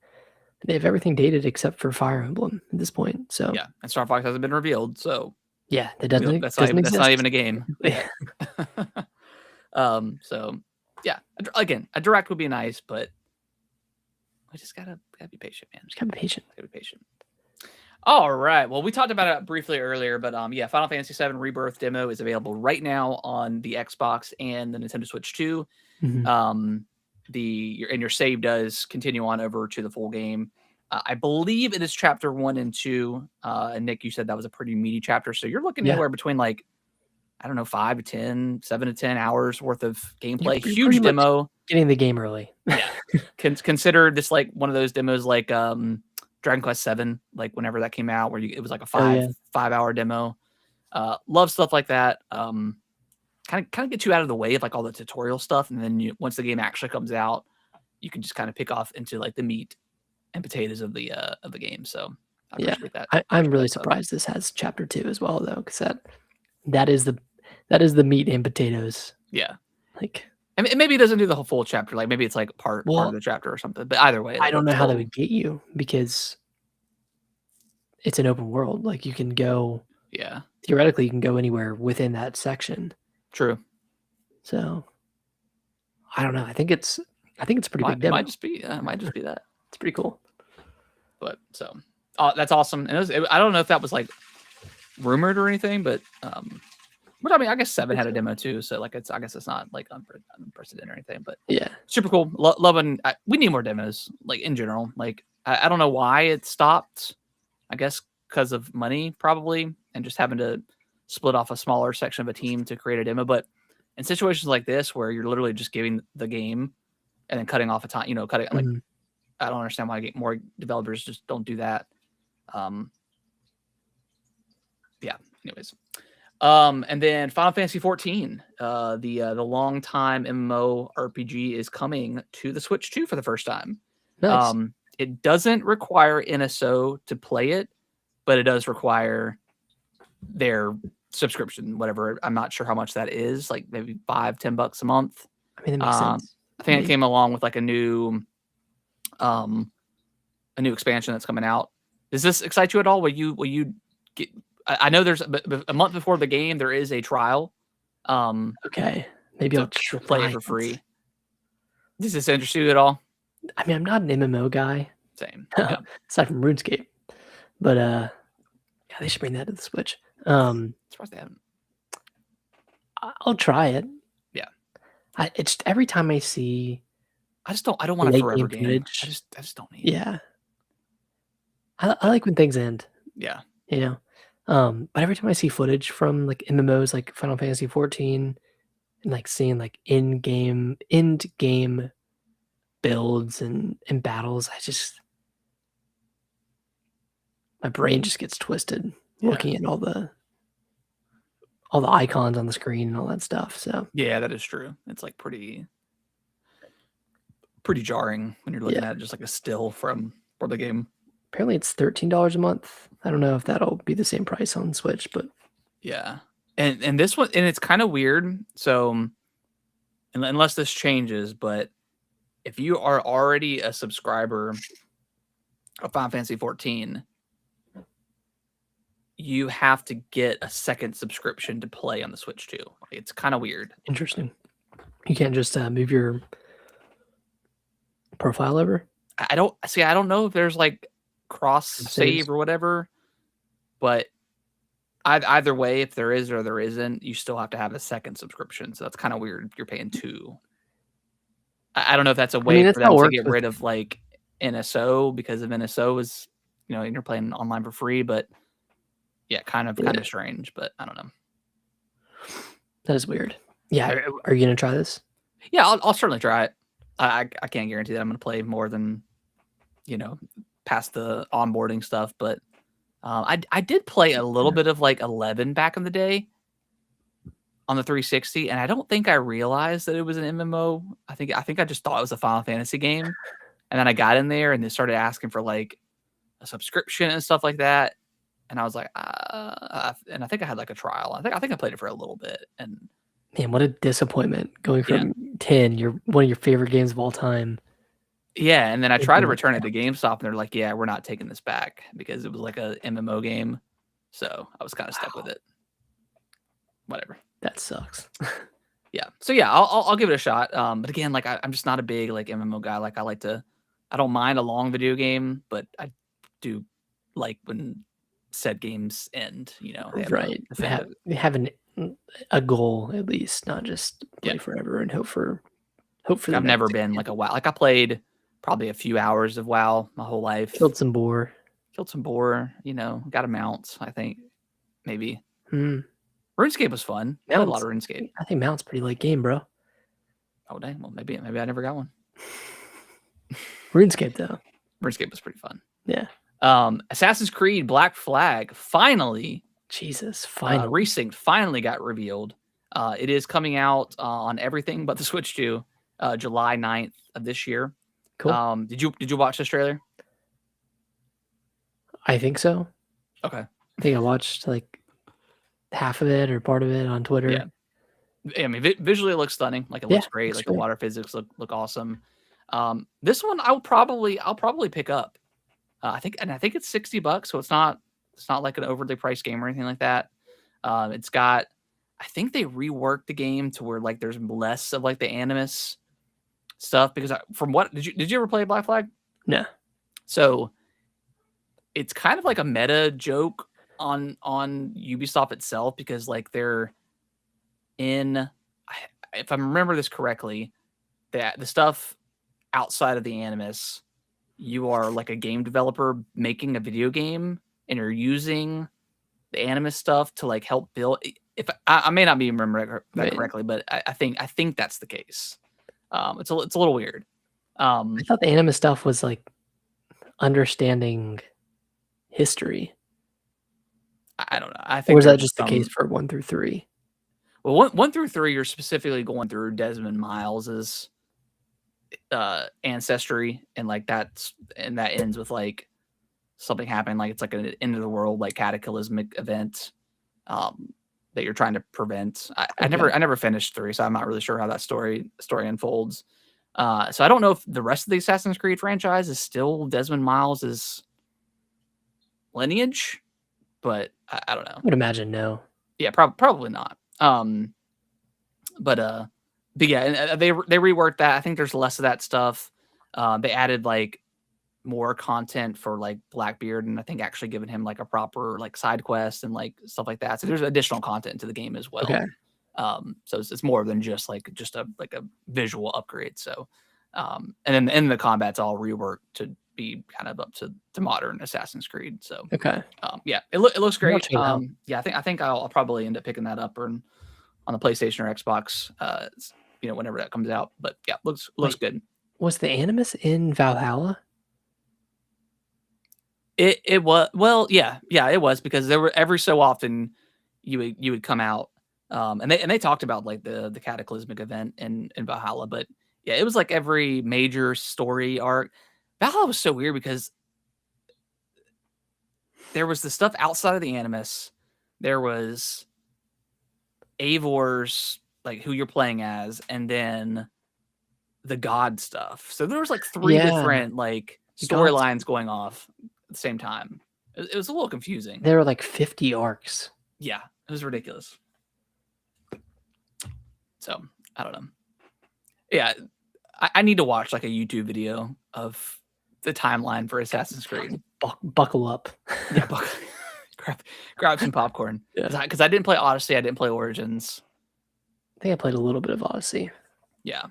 They have everything dated except for Fire Emblem at this point. So yeah, and Star Fox hasn't been revealed. So yeah, that doesn't. That's not even a game. So yeah, again, a Direct would be nice, but we just gotta be patient, man. Just gotta be patient. All right. Well, we talked about it briefly earlier, but Final Fantasy VII Rebirth demo is available right now on the Xbox and the Nintendo Switch 2. Your save does continue on over to the full game. I believe it is chapter 1 and 2. And Nick, you said that was a pretty meaty chapter. So you're looking anywhere between like, I don't know, 5 to 10, 7 to 10 hours worth of gameplay. You're Huge demo. Getting the game early. Yeah. Consider this like one of those demos like Dragon Quest 7, like whenever that came out, where it was like a 5-hour demo. Love stuff like that. Kind of get you out of the way of like all the tutorial stuff, and then once the game actually comes out, you can just kind of pick off into like the meat and potatoes of the game. So I appreciate that. I'm really surprised this has chapter 2 as well, though, because that is the meat and potatoes. Yeah, like, and maybe it doesn't do the whole full chapter. Like maybe it's like part of the chapter or something. But either way, I don't know how that would get you, because it's an open world. Like, you can go. Yeah. Theoretically, you can go anywhere within that section. True. So, I don't know. I think it's pretty big demo. It might just be that. It's pretty cool. But so, that's awesome. And I don't know if that was like rumored or anything, but I mean, I guess 7 had a demo too. So like, I guess it's not like unprecedented or anything. But yeah, super cool. Loving. We need more demos, like in general. Like I don't know why it stopped. I guess because of money probably, and just having to split off a smaller section of a team to create a demo. But in situations like this, where you're literally just giving the game and then cutting off a time, cutting like, I don't understand why more developers just don't do that. Yeah. Anyways, and then Final Fantasy 14, the longtime MMO RPG is coming to the Switch 2 for the first time. Nice. It doesn't require NSO to play it, but it does require their subscription, whatever. I'm not sure how much that is, like maybe $5-10 a month. I mean, that makes sense. I think it came along with like a new expansion that's coming out. Does this excite you at all? Will you get? I know there's a month before the game there is a trial. Okay, maybe I'll play it for free. Does this interest you at all? I mean, I'm not an MMO guy. Same. Aside from RuneScape, but yeah, they should bring that to the Switch. Surprised they haven't. I'll try it. Yeah. It's every time I see. I don't want a forever game. I just don't need. Yeah. I like when things end. Yeah. But every time I see footage from like MMOs like Final Fantasy 14 and like seeing like end game builds and battles, my brain just gets twisted looking at all the icons on the screen and all that stuff. So yeah, that is true. It's like pretty jarring when you're looking at it, just like a still for the game. Apparently it's $13 a month. I don't know if that'll be the same price on Switch, but yeah. And this one, and it's kind of weird. So unless this changes, but if you are already a subscriber of Final Fantasy 14, you have to get a second subscription to play on the Switch too. It's kind of weird. Interesting. You can't just move your profile over? I don't know if there's like cross save or whatever, but either way, if there is or there isn't, you still have to have a second subscription. So that's kind of weird. You're paying 2. I don't know if that's a way for them to get rid of like NSO, because if NSO is, and you're playing online for free, but yeah, kind of strange, but I don't know. That is weird. Yeah. Are you going to try this? Yeah, I'll certainly try it. I can't guarantee that I'm going to play more than, past the onboarding stuff, but I did play a little bit of like 11 back in the day on the 360, and I don't think I realized that it was an MMO. I think I just thought it was a Final Fantasy game, and then I got in there and they started asking for like a subscription and stuff like that, and I was like, and I think I had like a trial. I think I played it for a little bit, and man, what a disappointment going from 10, one of your favorite games of all time. Yeah, and then I tried to return it to GameStop, and they're like, "Yeah, we're not taking this back," because it was like a MMO game. So I was kind of stuck with it. Whatever. That sucks. Yeah. So yeah, I'll give it a shot. But again, like I'm just not a big like MMO guy. Like I don't mind a long video game, but I do like when said games end. Right. They have a goal at least, not just play forever and hope for. I've never been like a WoW. Like I played probably a few hours of WoW my whole life. Killed some boar. Got a mount, I think, maybe. Hmm. RuneScape was fun. Played a lot of RuneScape. I think mount's pretty late game, bro. Oh, dang. Well, maybe I never got one. RuneScape, though. RuneScape was pretty fun. Yeah. Assassin's Creed Black Flag finally. Jesus, finally. Resync finally got revealed. It is coming out on everything but the Switch 2, July 9th of this year. Cool. Did you watch this trailer? I think so. Okay. I think I watched like half of it or part of it on Twitter. Yeah. I mean, visually it looks stunning. Like it looks great. Like the water physics look awesome. This one I'll probably pick up. I think it's $60, so it's not like an overly priced game or anything like that. It's got, I think they reworked the game to where like there's less of like the Animus stuff because from what did you ever play Black Flag? No. So it's kind of like a meta joke on Ubisoft itself because like they're in, if I remember this correctly, that the stuff outside of the Animus, you are like a game developer making a video game and you're using the Animus stuff to like help build. If I may not be remembering that correctly, but I think that's the case. It's a little weird. I thought the Animus stuff was like understanding history. I don't know. I think or is that just the case for 1 through 3? Well, 1 through 3, you're specifically going through Desmond Miles's ancestry, and like that ends with like something happening, like it's like an end of the world, like cataclysmic event that you're trying to prevent. I never finished 3, so I'm not really sure how that story unfolds. So I don't know if the rest of the Assassin's Creed franchise is still Desmond Miles's lineage, but I don't know. I would imagine no. Yeah, probably not. But yeah, they reworked that. I think there's less of that stuff. They added like more content for like Blackbeard, and I think actually giving him like a proper like side quest and like stuff like that. So there's additional content into the game as well. Okay. So it's more than just a visual upgrade. So, and then the combat's all reworked to be kind of up to modern Assassin's Creed. So okay. Yeah, it looks great. Yeah, I think I'll probably end up picking that up on the PlayStation or Xbox, whenever that comes out. But yeah, looks good. Was the Animus in Valhalla? It was, well, yeah, it was, because there were every so often you would come out, and they talked about like the cataclysmic event in Valhalla, but yeah, it was like every major story arc. Valhalla was so weird because there was the stuff outside of the Animus. There was Eivor's, like who you're playing as, and then the god stuff. So there was like 3 different like storylines going off at the same time. It was a little confusing. There were like 50 arcs. Yeah, it was ridiculous. So I don't know. Yeah, I need to watch like a YouTube video of the timeline for Assassin's Creed. Buckle up. Yeah, grab some popcorn. Because I didn't play Odyssey, I didn't play Origins. I think I played a little bit of Odyssey. Yeah,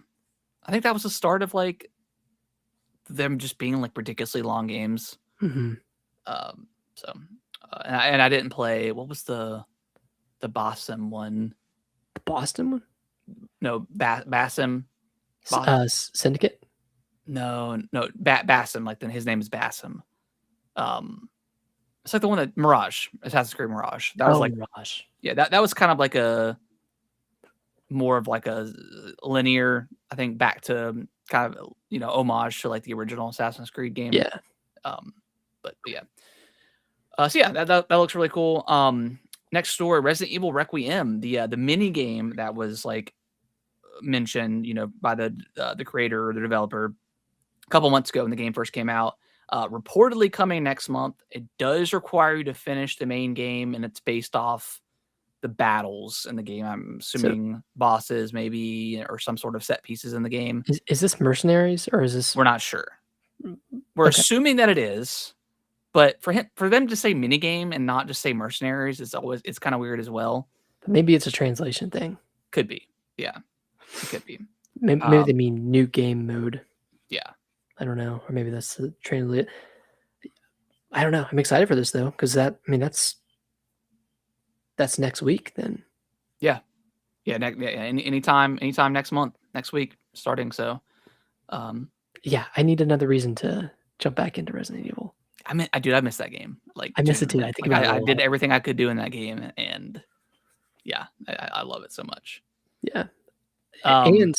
I think that was the start of like them just being like ridiculously long games. Mm-hmm. And I didn't play. What was the Basim one? The Boston one? No, Basim. Syndicate? No, Basim. Like his name is Basim. It's like the one that Mirage, Assassin's Creed Mirage. That was like Mirage. Yeah, that was kind of like more of like a linear, I think, back to kind of homage to like the original Assassin's Creed game. Yeah. But yeah. So yeah, that looks really cool. Next story, Resident Evil Requiem, the mini game that was like mentioned, by the creator or the developer a couple months ago when the game first came out. Reportedly coming next month. It does require you to finish the main game, and it's based off the battles in the game. I'm assuming bosses maybe, or some sort of set pieces in the game. Is this Mercenaries, or is this? We're not sure. We're assuming that it is, but for them to say minigame and not just say Mercenaries, it's kind of weird as well. Maybe it's a translation thing. Could be. Yeah, it could be. Maybe they mean new game mode. Yeah. I don't know, or maybe that's the translate. I don't know. I'm excited for this though, because that's next week then. Yeah. Anytime next month, next week starting. So, yeah, I need another reason to jump back into Resident Evil. I miss that game. Like I miss it too. I think about it I did everything I could do in that game, and yeah, I love it so much. Yeah, and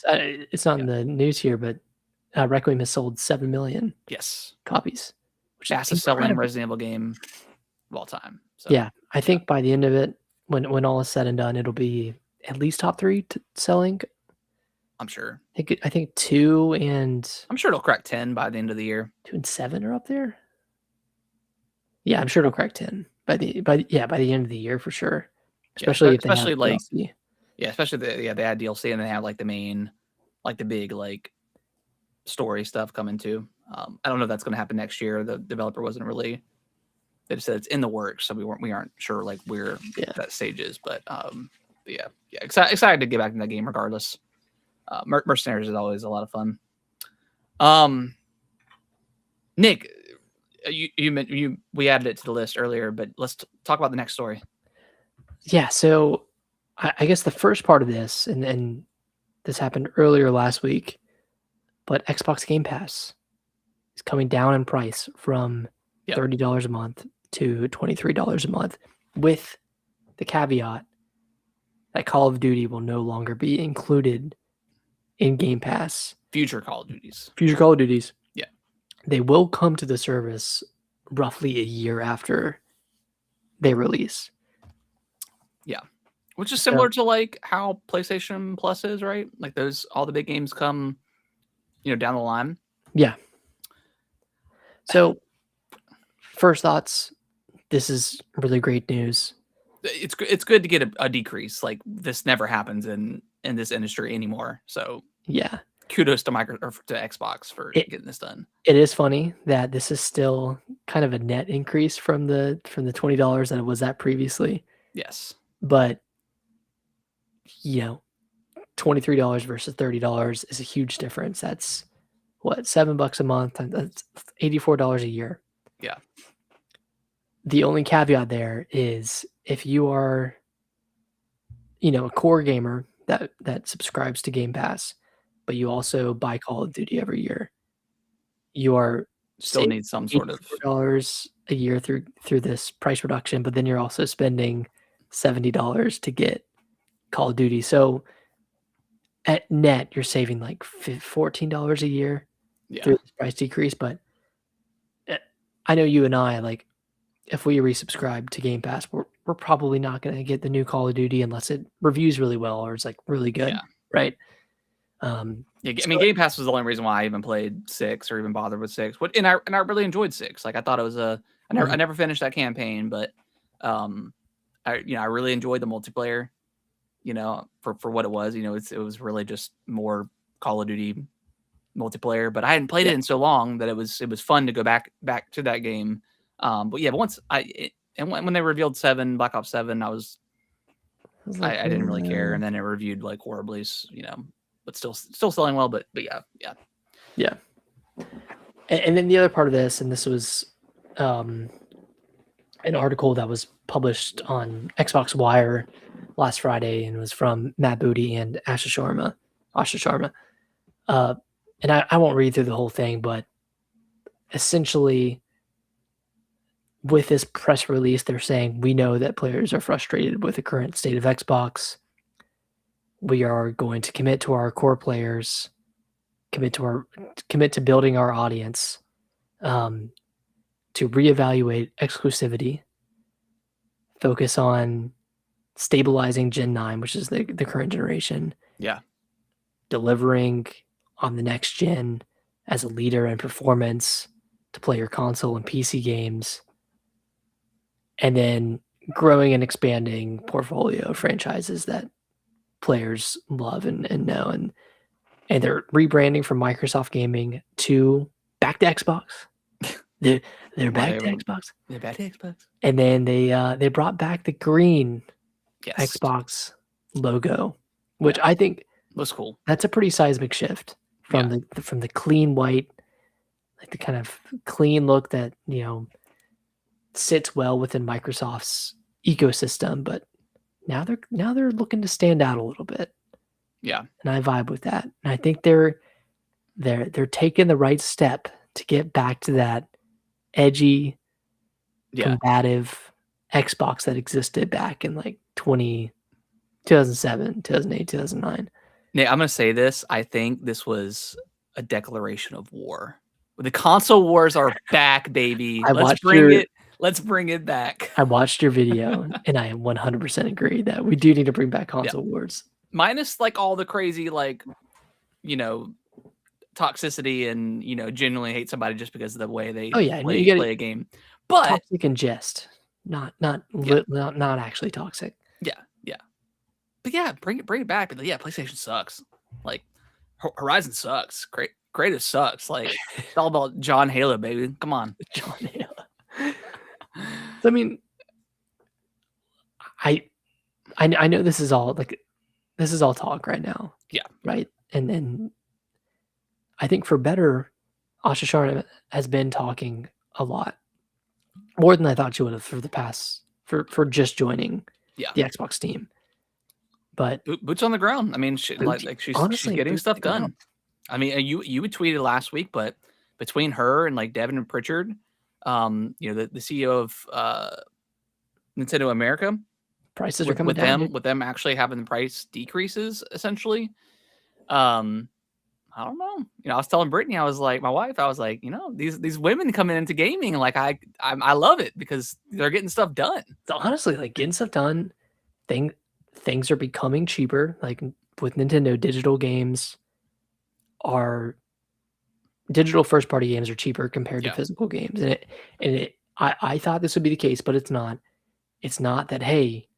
it's not in the news here, but Requiem has sold 7 million copies, which is fastest selling Resident Evil game of all time. So, yeah, I think by the end of it, when all is said and done, it'll be at least top 3 selling. I'm sure. I think 2 and I'm sure it'll crack 10 by the end of the year. 2 and 7 are up there. Yeah, I'm sure it'll crack 10 by the end of the year for sure. Especially if they have like DLC. Yeah, especially they had DLC and they have like the main, like the big like story stuff coming too. I don't know if that's going to happen next year. The developer wasn't really. They just said it's in the works, so we aren't sure like where that stage is. But yeah, excited to get back in that game regardless. Mercenaries is always a lot of fun. Nick, we added it to the list earlier, but let's talk about the next story. Yeah, so I guess the first part of this, and this happened earlier last week, but Xbox Game Pass is coming down in price from $30 a month to $23 a month, with the caveat that Call of Duty will no longer be included in Game Pass. Future Call of Duties. Yeah. They will come to the service roughly a year after they release. Yeah. Which is similar to like how PlayStation Plus is, right? Like all the big games come, down the line. Yeah. So first thoughts, this is really great news. It's good to get a decrease. Like this never happens in this industry anymore. So yeah, kudos to Xbox for getting this done. It is funny that this is still kind of a net increase from the $20 that it was at previously. Yes, but $23 versus $30 is a huge difference. That's what, $7 a month. That's $84 a year. Yeah. The only caveat there is if you are, a core gamer that subscribes to Game Pass, but you also buy Call of Duty every year, you are still need some sort of $84 a year through this price reduction, but then you're also spending $70 to get Call of Duty. So at net, you're saving like $14 a year through this price decrease. But I know you and I, like, if we resubscribe to Game Pass, we're probably not going to get the new Call of Duty unless it reviews really well or it's like really good, right? Game Pass was the only reason why I even played 6 or even bothered with 6. And I really enjoyed 6. Like I thought it was I never finished that campaign, but I really enjoyed the multiplayer. For what it was, it was really just more Call of Duty multiplayer. But I hadn't played it in so long that it was fun to go back to that game. But once when they revealed Black Ops 7, I didn't really care, and then it reviewed like horribly, but still selling well. But yeah. And then the other part of this, and this was an article that was published on Xbox Wire last Friday, and it was from Matt Booty and Asha Sharma. And I won't read through the whole thing, but essentially with this press release, they're saying, we know that players are frustrated with the current state of Xbox. We are going to commit to our core players, commit to building our audience, to reevaluate exclusivity, focus on stabilizing Gen 9, which is the current generation. Yeah. Delivering on the next gen as a leader in performance to play your console and PC games. And then growing and expanding portfolio of franchises that players love and know. And they're rebranding from Microsoft Gaming back to Xbox. They're back to Xbox. They're back to Xbox. And then they brought back the green Xbox logo, which I think was cool. That's a pretty seismic shift from the clean white like the kind of clean look that, sits well within Microsoft's ecosystem, but now they're looking to stand out a little bit. Yeah. And I vibe with that. And I think they're taking the right step to get back to that edgy, combative Xbox that existed back in like 2007, 2008, 2009. Yeah, I'm gonna say this. I think this was a declaration of war. The console wars are back, baby. Let's bring it back. I watched your video, and I 100% agree that we do need to bring back console wars. Minus like all the crazy toxicity and genuinely hate somebody just because of the way they play a game. But toxic and jest, not actually toxic. Yeah. But yeah, bring it back. But yeah, PlayStation sucks. Like Horizon sucks. Kratos sucks. Like it's all about John Halo, baby. Come on, John Halo. So, I mean, I know this is all talk right now. Yeah. Right. And then I think for better, Asha Sharma has been talking a lot more than I thought she would have for the past for just joining the Xbox team. But boots on the ground. I mean, she's getting stuff done. I mean, you tweeted last week, but between her and like Devin and Pritchard, the CEO of Nintendo America, prices are coming down with them actually having the price decreases essentially. I don't know. I was telling Brittany, I was like, my wife, I was like, these women coming into gaming, like I love it because they're getting stuff done. So honestly, like getting stuff done, things are becoming cheaper. Like with Nintendo, digital first party games are cheaper compared to physical games. And I thought this would be the case, but it's not. It's not that, hey,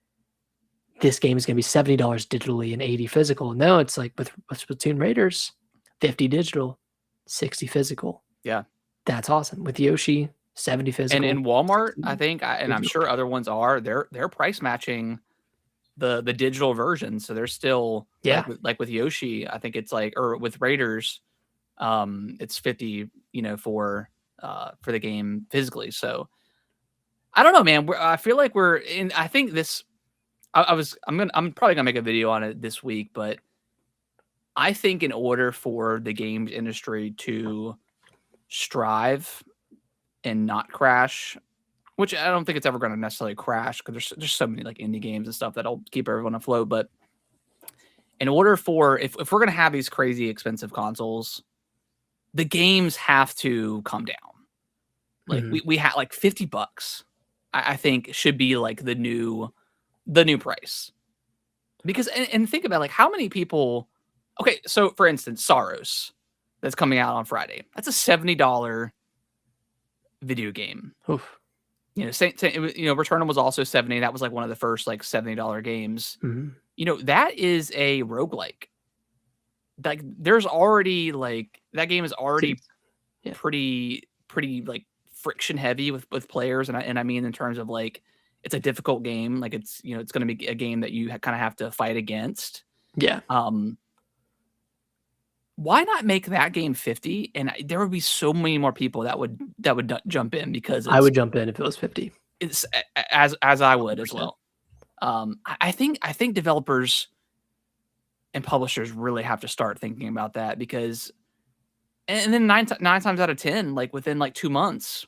this game is going to be $70 digitally and $80 physical. No, it's like with Splatoon Raiders, $50 digital, $60 physical. Yeah. That's awesome. With Yoshi, $70 physical. And in Walmart, I think, and I'm sure other ones are, they're price matching the digital version. So they're still, like with Yoshi, I think it's like, or with Raiders, it's 50, for the game physically. So I don't know, man. I feel like we're in, I think this, I'm probably gonna make a video on it this week, but I think in order for the games industry to strive and not crash, which I don't think it's ever going to necessarily crash because there's so many like indie games and stuff that'll keep everyone afloat. But in order for, if we're going to have these crazy expensive consoles, the games have to come down. Like we have like $50, I think should be like the new price. Because, and think about like how many people, okay, so for instance, Saros that's coming out on Friday, that's a $70 video game. Oof. Returnal was also 70. That was like one of the first like $70 games. Mm-hmm. That is a roguelike. Like there's already like that game is already pretty like friction heavy with players, and I mean in terms of like it's a difficult game. Like it's it's going to be a game that you kind of have to fight against. Yeah. Why not make that game 50? And there would be so many more people that would jump in because I would jump in if it was 50. It's as I would 100%. As well. I think developers and publishers really have to start thinking about that because, and then nine times out of 10, like within like 2 months,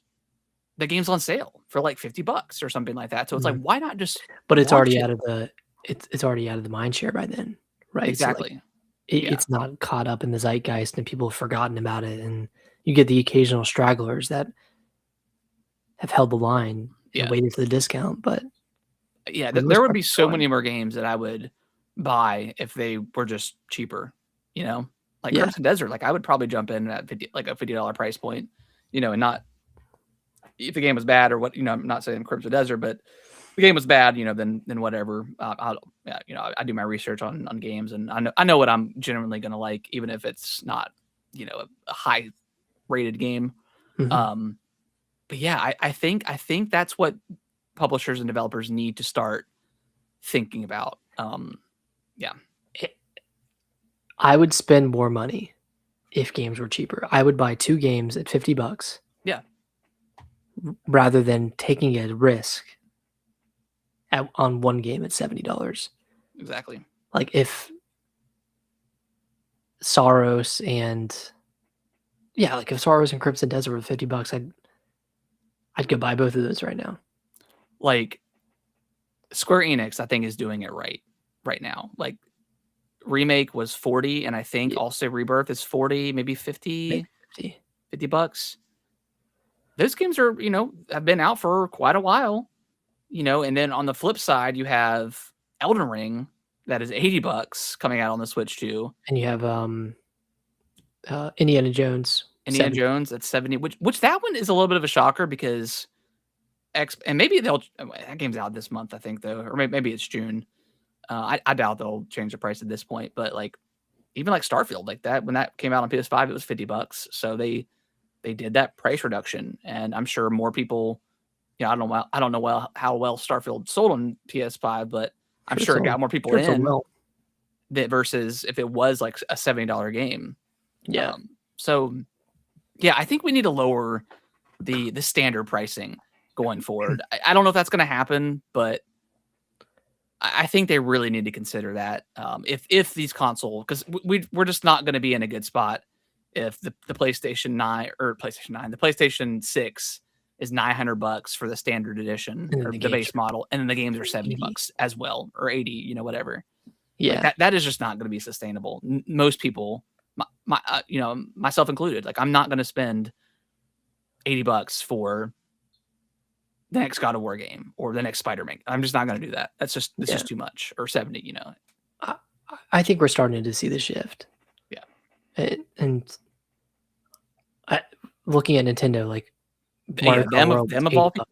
the game's on sale for like $50 or something like that. So it's like, why not just? But it's already out of the it's already out of the mind share by then, right? Exactly. So like, it's not caught up in the zeitgeist and people have forgotten about it, and you get the occasional stragglers that have held the line and waited for the discount. But yeah, there would be so many more games that I would buy if they were just cheaper, like Crimson Desert. Like I would probably jump in at $50 price point, and not if the game was bad or what, I'm not saying Crimson Desert, but if the game was bad, then whatever. I do my research on games, and I know what I'm genuinely going to like, even if it's not, a high rated game. Mm-hmm. But yeah, I think that's what publishers and developers need to start thinking about. I would spend more money if games were cheaper. I would buy 2 games at $50. Yeah. Rather than taking a risk on one game at $70. Exactly. Like if Saros and Crimson Desert were $50, I'd go buy both of those right now. Like Square Enix, I think, is doing it right now. Like Remake was 40, and I think also Rebirth is 40, maybe 50, maybe $50. Those games are, have been out for quite a while, and then on the flip side, you have Elden Ring that is $80 coming out on the Switch too. And you have Indiana Jones. Indiana Jones at 70, which that one is a little bit of a shocker because and maybe that game's out this month, I think, though, or maybe it's June. I doubt they'll change the price at this point, but like even like Starfield, like that when that came out on PS5, it was $50. So they did that price reduction, and I'm sure more people. I don't know how well Starfield sold on PS5, but I'm sure it got more people in that versus if it was like a $70 game. Yeah. So yeah, I think we need to lower the standard pricing going forward. I don't know if that's going to happen, but I think they really need to consider that. If these because we're just not going to be in a good spot if the PlayStation 9 or the PlayStation 6 is $900 for the standard edition or the base model, and then the games are $70 as well, or 80, whatever. Yeah, like that is just not going to be sustainable. Most people, myself included, like I'm not going to spend $80 for the next God of War game or the next Spider-Man. I'm just not going to do that. It's just too much. Or 70, I think we're starting to see the shift. Yeah, and looking at Nintendo, like them of all people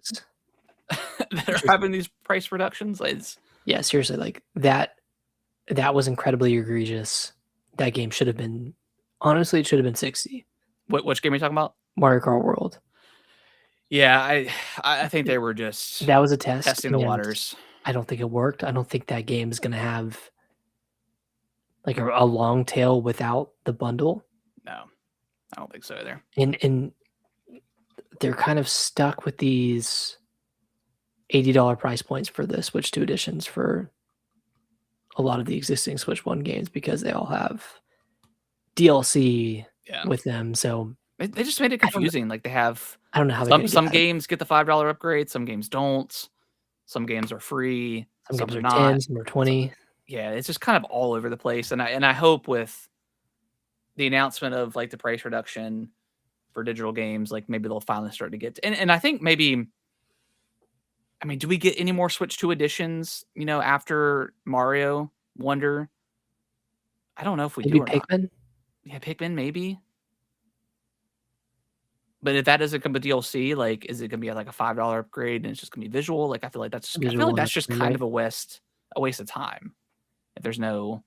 that are having these price reductions. Seriously, like that was incredibly egregious. That game should have been, honestly, it should have been 60. Which game are you talking about? Mario Kart World. Yeah, I think they were just that was a test, testing the waters. I don't think it worked. I don't think that game is going to have like a long tail without the bundle. No, I don't think so either. And they're kind of stuck with these $80 price points for the Switch 2 editions for a lot of the existing Switch 1 games because they all have DLC with them. So they just made it confusing. Like they have, I don't know how some games get the $5 upgrade, some games don't. Some games are free, some games are not. 10, some are 20. It's just kind of all over the place. And I hope with the announcement of like the price reduction for digital games, like maybe they'll finally start to get and I think maybe, I mean, do we get any more Switch 2 editions, after Mario Wonder? I don't know if we do or Pikmin? Not. Yeah, Pikmin maybe. But if that doesn't come with DLC, like, is it gonna be like a $5 upgrade and it's just gonna be visual? Like, I feel like that's just kind of a waste of time. If there's no,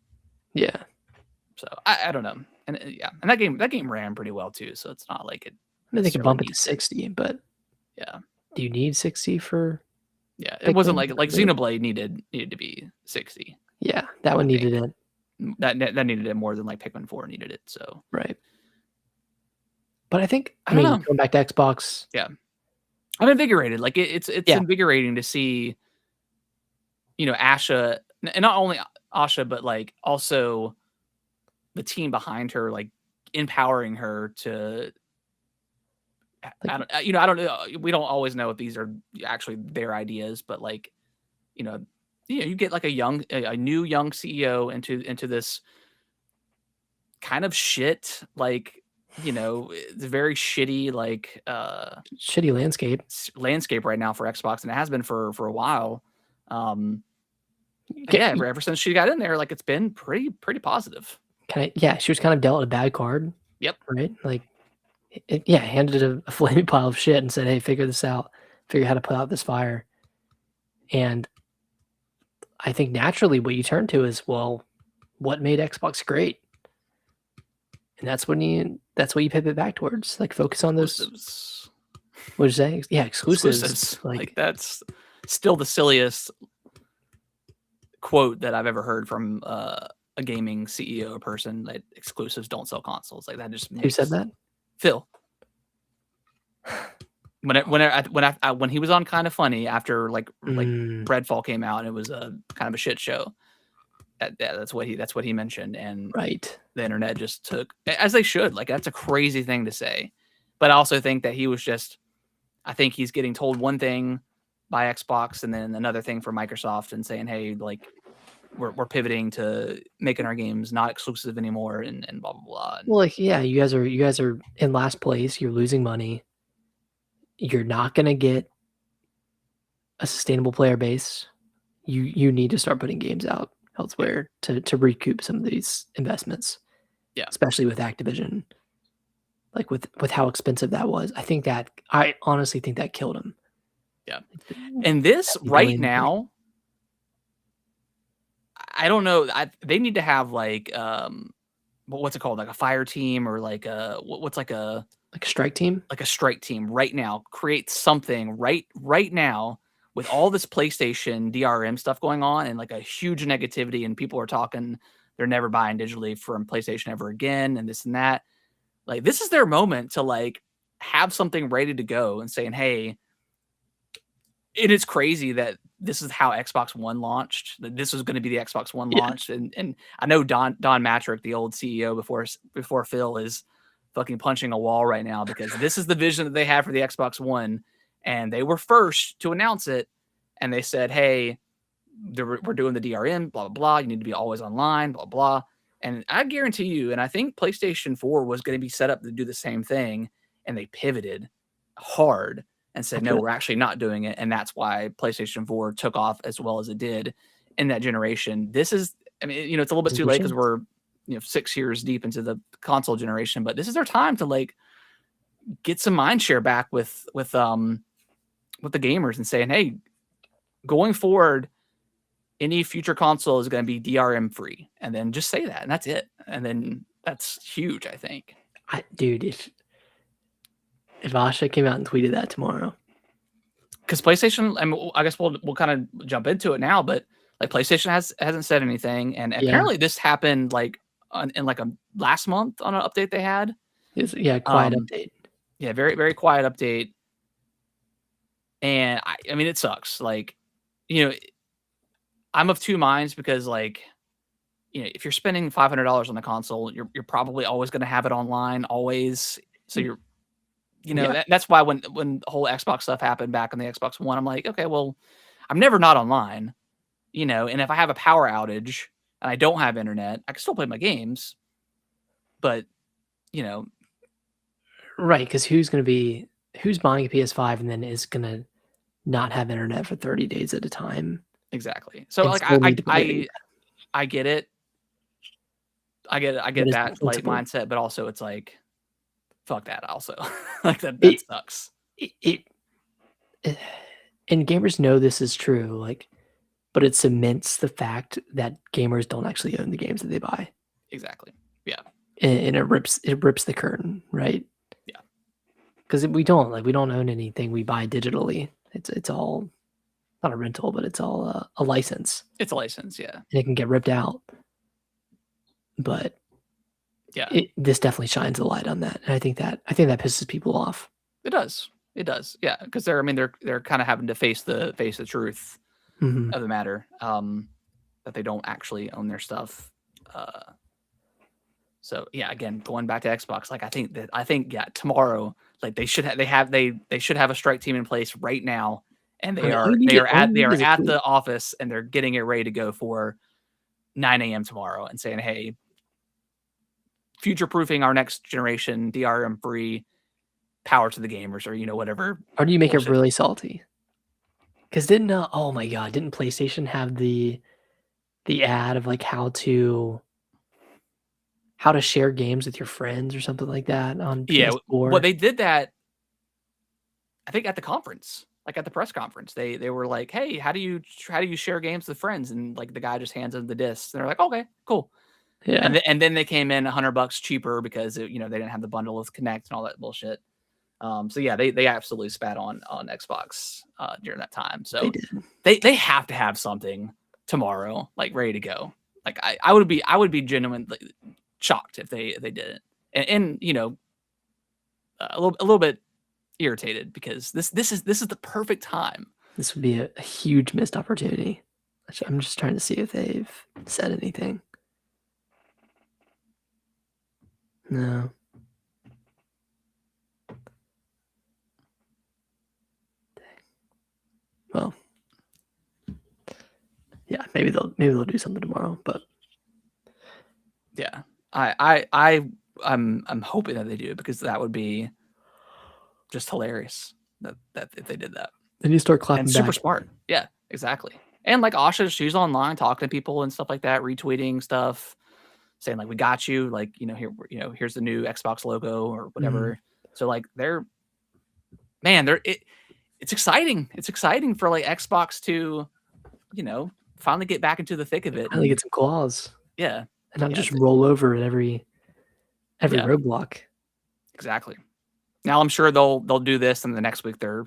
So I don't know, and and that game ran pretty well too. So it's not like it. I mean, they could bump it to 60, but do you need 60 for? Yeah, it wasn't like Xenoblade needed to be 60. Yeah, that one needed it. That needed it more than like Pikmin 4 needed it. So right. But I think I mean going back to Xbox. Yeah, I'm invigorated. Like it's invigorating to see, Asha, and not only Asha, but like also the team behind her, like empowering her to. I don't know. We don't always know if these are actually their ideas, but like, you get like a new young CEO into this kind of shit, like, it's very shitty, like shitty landscape right now for Xbox, and it has been for a while. Ever since she got in there, like it's been pretty positive. She was kind of dealt a bad card. Yep. Right. Like, handed a flaming pile of shit and said, "Hey, figure this out. Figure how to put out this fire." And I think naturally, what you turn to is, well, what made Xbox great? And that's what you pivot back towards. Like, focus on those. What did you say? Yeah, exclusives. Like that's still the silliest quote that I've ever heard from a gaming CEO person that exclusives don't sell consoles. Like that just makes... Who said that? Phil. When he was on Kind of Funny after like Redfall came out and it was a kind of a shit show. That's what he mentioned, and right, the internet just took, as they should. Like that's a crazy thing to say, but I also think that he was just... I think he's getting told one thing by Xbox and then another thing from Microsoft and saying, hey, like we're pivoting to making our games not exclusive anymore and blah blah blah. Well, like yeah, you guys are in last place. You're losing money. You're not gonna get a sustainable player base. You need to start putting games out elsewhere to recoup some of these investments. Yeah, especially with Activision. Like with how expensive that was, I honestly think that killed him. Yeah, and this right now, I don't know. They need to have like what's it called? Like a fire team or like a what's like a strike team? Like a strike team right now. Create something right now with all this PlayStation DRM stuff going on and like a huge negativity, and people are talking they're never buying digitally from PlayStation ever again and this and that. Like this is their moment to like have something ready to go and saying, hey, it is crazy that this is how Xbox One launched. That this was going to be the Xbox One launch. And I know Don Matrick, the old CEO before Phil, is fucking punching a wall right now because this is the vision that they had for the Xbox One, and they were first to announce it. And they said, hey, we're doing the DRM, blah, blah, blah. You need to be always online, blah, blah. And I guarantee you, and I think PlayStation 4 was going to be set up to do the same thing, and they pivoted hard and said, no, we're actually not doing it. And that's why PlayStation 4 took off as well as it did in that generation. This is, I mean, it's a little bit too late because we're, 6 years deep into the console generation, but this is their time to like get some mind share back with the gamers and saying, hey, going forward, any future console is going to be DRM free. And then just say that, and that's it. And then that's huge, I think. Dude, if Asha came out and tweeted that tomorrow, because PlayStation, I mean, I guess we'll kind of jump into it now, but like PlayStation hasn't said anything, and apparently this happened like in like a last month on an update they had. Quiet update. Yeah, very very quiet update, and I mean it sucks. Like, I'm of two minds because like, if you're spending $500 on the console, you're probably always going to have it online always. So you're that's why when the whole Xbox stuff happened back on the Xbox One, I'm like, okay, well, I'm never not online, and if I have a power outage and I don't have internet, I can still play my games. But, right, because who's buying a PS5 and then is going to not have internet for 30 days at a time? Exactly. So like I get it. I get that like mindset, but also it's like, fuck that also. Like that sucks. And gamers know this is true, like, but it cements the fact that gamers don't actually own the games that they buy. Exactly. Yeah. And it rips the curtain, right? Yeah. Because we don't own anything we buy digitally. It's all not a rental, but it's all a license. It's a license, yeah. And it can get ripped out. But yeah, this definitely shines a light on that, and I think that pisses people off. It does, yeah, because they're kind of having to face the truth of the matter, that they don't actually own their stuff. So yeah, again, going back to Xbox, like I think tomorrow, like they should have a strike team in place right now, and they are at the office and they're getting it ready to go for 9 a.m. tomorrow and saying, hey, future-proofing our next generation, DRM-free, power to the gamers, or whatever. Or do you make it really salty? Because didn't PlayStation have the ad of like how to share games with your friends or something like that on PS4? Yeah, well, they did that, I think, at the conference, like at the press conference. They were like, hey, how do you share games with friends? And like the guy just hands them the discs, and they're like, okay, cool. Yeah. And then they came in $100 cheaper because they didn't have the bundle with Kinect and all that bullshit. So yeah, they absolutely spat on Xbox during that time. So they have to have something tomorrow, like ready to go. Like I would be genuinely shocked if they didn't, and you know, a little bit irritated because this is the perfect time. This would be a huge missed opportunity. I'm just trying to see if they've said anything. No. Well, yeah, maybe they'll do something tomorrow, but yeah, I'm hoping that they do, because that would be just hilarious that if they did that. Then you start clapping and back. Super smart. Yeah, exactly. And like Asha, she's online talking to people and stuff like that, retweeting stuff, saying like, "We got you." Like, here's the new Xbox logo or whatever. So like, it's exciting. It's exciting for like Xbox to, finally get back into the thick of it. Finally get some claws. Yeah. And not just roll over at every roadblock. Exactly. Now I'm sure they'll do this, and the next week they're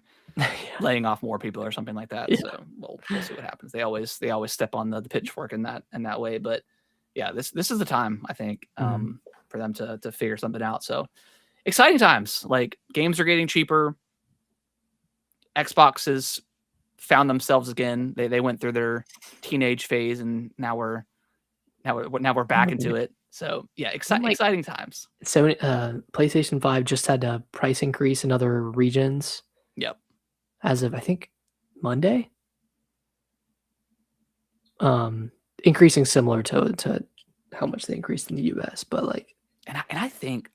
laying off more people or something like that. Yeah. So we'll see what happens. They always step on the pitchfork in that way. But yeah, this is the time, I think, for them to figure something out. So exciting times. Like, games are getting cheaper. Xbox has found themselves again. They went through their teenage phase, and now we're back into it. So yeah, exciting times. So PlayStation 5 just had a price increase in other regions. Yep. As of, I think, Monday. Increasing similar to how much they increased in the US, but like, and I think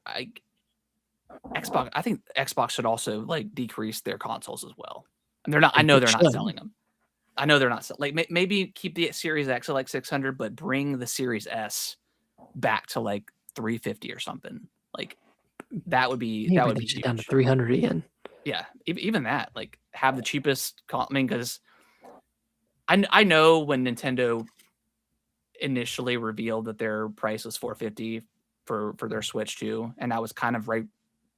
Xbox. I think Xbox should also like decrease their consoles as well. And they're not. I know they're not selling them. I know they're not like, maybe keep the Series X at like 600, but bring the Series S back to like 350 or something. Like, that would be huge. Down to 300 again. Yeah, even that. Like, have the cheapest. I mean, because I know when Nintendo initially revealed that their price was 450 for their Switch 2, and that was kind of right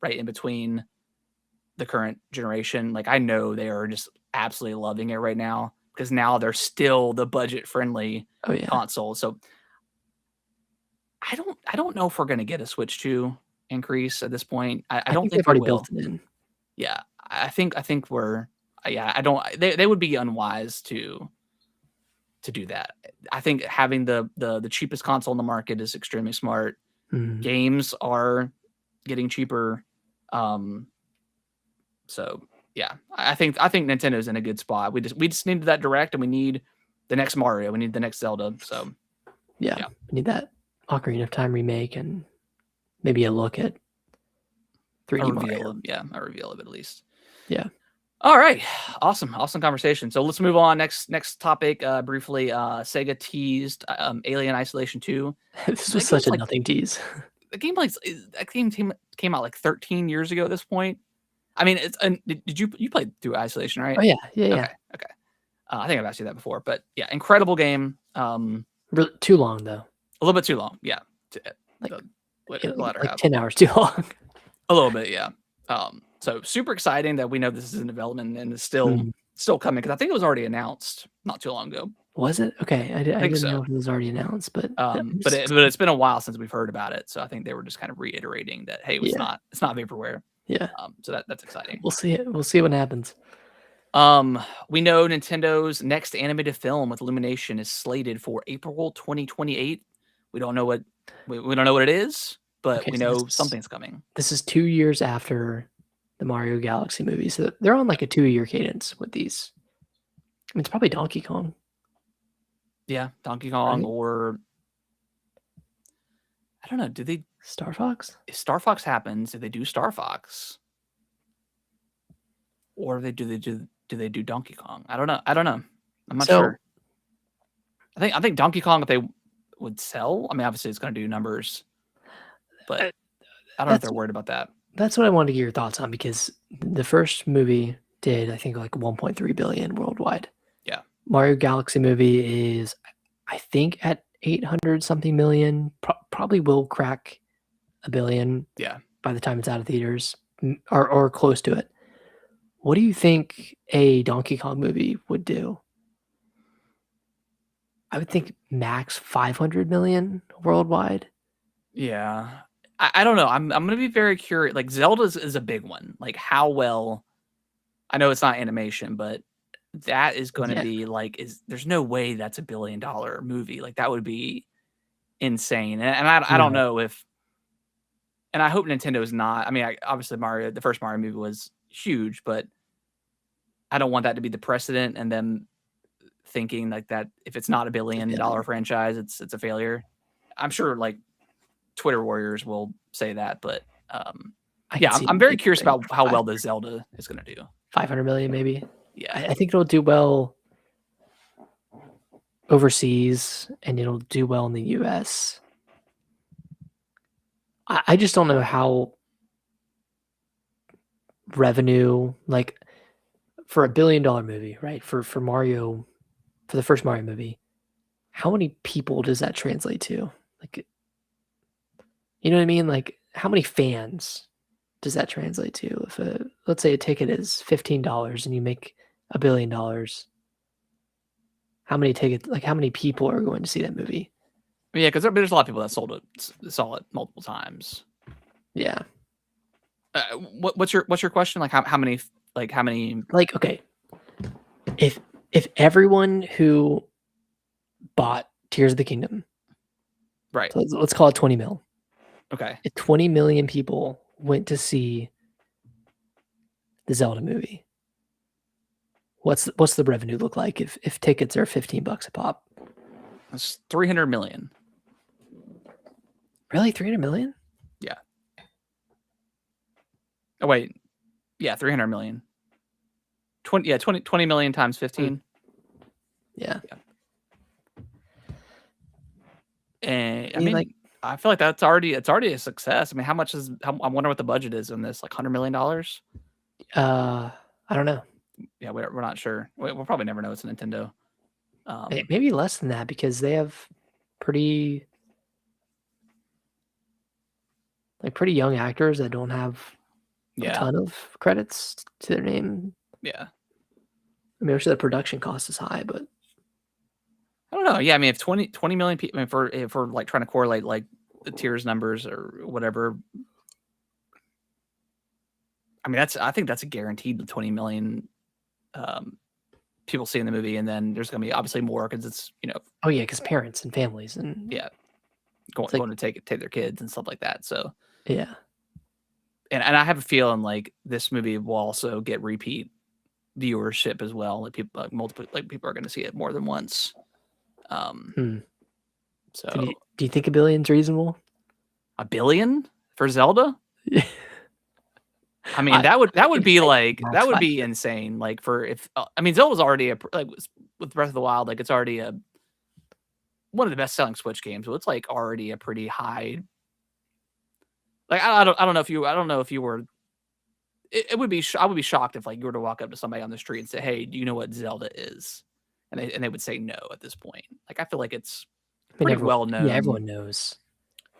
in between the current generation. Like, I know they are just absolutely loving it right now, because now they're still the budget friendly console. So I don't know if we're going to get a Switch 2 increase at this point. I don't think they've already built it in. Yeah, I think we're. Yeah, I don't. They would be unwise to do that. I think having the cheapest console in the market is extremely smart. Games are getting cheaper. So yeah, I think Nintendo's in a good spot. We just needed that Direct, and we need the next Mario. We need the next Zelda. So yeah. We need that Ocarina of Time remake, and maybe a look at 3D Mario. A reveal of it at least. Yeah. All right. Awesome conversation. So let's move on. Next topic, briefly. Sega teased Alien Isolation 2. This was such a nothing tease. The game came out like 13 years ago at this point. I mean, did you play through Isolation, right? Oh yeah. Okay. I think I've asked you that before, but yeah, incredible game. Too long though. A little bit too long. Yeah. Like 10 hours too long. A little bit, yeah. So super exciting that we know this is in development and is still coming, because I think it was already announced not too long ago. Was it? Okay, I didn't know if it was already announced, but it's been a while since we've heard about it, so I think they were just kind of reiterating that, hey, it's not vaporware. Yeah. So that's exciting. We'll see it. We'll see what happens. We know Nintendo's next animated film with Illumination is slated for April 2028. We don't know what it is, but we know something's coming. This is 2 years after the Mario Galaxy movie, so they're on like a 2-year cadence with these. I mean, it's probably Donkey Kong. Yeah, Donkey Kong, right? Or I don't know. Do they Star Fox? If Star Fox happens, do they do Star Fox, or do they do Donkey Kong? I don't know. I'm not sure. I think Donkey Kong, if they would sell, I mean, obviously it's going to do numbers, but I don't know if they're worried about that. That's what I wanted to get your thoughts on, because the first movie did, I think, like 1.3 billion worldwide. Yeah. Mario Galaxy movie is, I think, at 800 something million. Probably will crack $1 billion. Yeah. By the time it's out of theaters, or close to it. What do you think a Donkey Kong movie would do? I would think max 500 million worldwide. Yeah. I don't know. I'm gonna be very curious. Like Zelda is a big one. Like how well, I know it's not animation, but that is gonna be like, there's no way that's $1 billion movie. Like that would be insane. And I don't know if, and I hope Nintendo is not. I mean, obviously the first Mario movie was huge, but I don't want that to be the precedent and then thinking like that if it's not $1 billion franchise, it's a failure. I'm sure like Twitter warriors will say that, but yeah, I'm very curious about how well the Zelda is going to do. 500 million, maybe. Yeah, I think it'll do well overseas, and it'll do well in the US. I just don't know how revenue, like for $1 billion movie, right? For Mario, for the first Mario movie, how many people does that translate to? Like, you know what I mean? Like, how many fans does that translate to? If let's say a ticket is $15 and you make $1 billion, how many tickets? Like, how many people are going to see that movie? Yeah, because there's a lot of people that saw it multiple times. Yeah. What's your question? Like how many? Like, okay, if everyone who bought Tears of the Kingdom, right? So let's call it 20 mil. Okay. If 20 million people went to see the Zelda movie, what's the revenue look like if tickets are $15 a pop? That's 300 million. Really, 300 million? Yeah. Oh wait, yeah, 300 million. 20 million times 15. Yeah. And I mean, like, I feel like it's already a success. I mean, I wonder what the budget is on this, like $100 million? I don't know. Yeah, we're not sure. We'll probably never know. It's Nintendo. Maybe less than that because they have pretty young actors that don't have a ton of credits to their name. Yeah. I mean, I'm sure the production cost is high, but I don't know. Yeah, I mean, if 20 million people, I mean, if we're like trying to correlate like the tiers numbers or whatever, I mean, I think that's a guaranteed 20 million people seeing the movie, and then there's going to be obviously more because it's, oh yeah, because parents and families and going to take their kids and stuff like that. So yeah, and I have a feeling like this movie will also get repeat viewership as well. Like people, people are going to see it more than once. So do you think $1 billion's reasonable? $1 billion for Zelda? I mean, that would be like, that would be insane. Like I mean, Zelda's already with Breath of the Wild, like it's already one of the best selling Switch games. So it's like already a pretty high. Like I don't know if you were. I would be shocked if like you were to walk up to somebody on the street and say, "Hey, do you know what Zelda is?" And they would say no at this point. Like I feel like it's pretty well known. Yeah, everyone knows.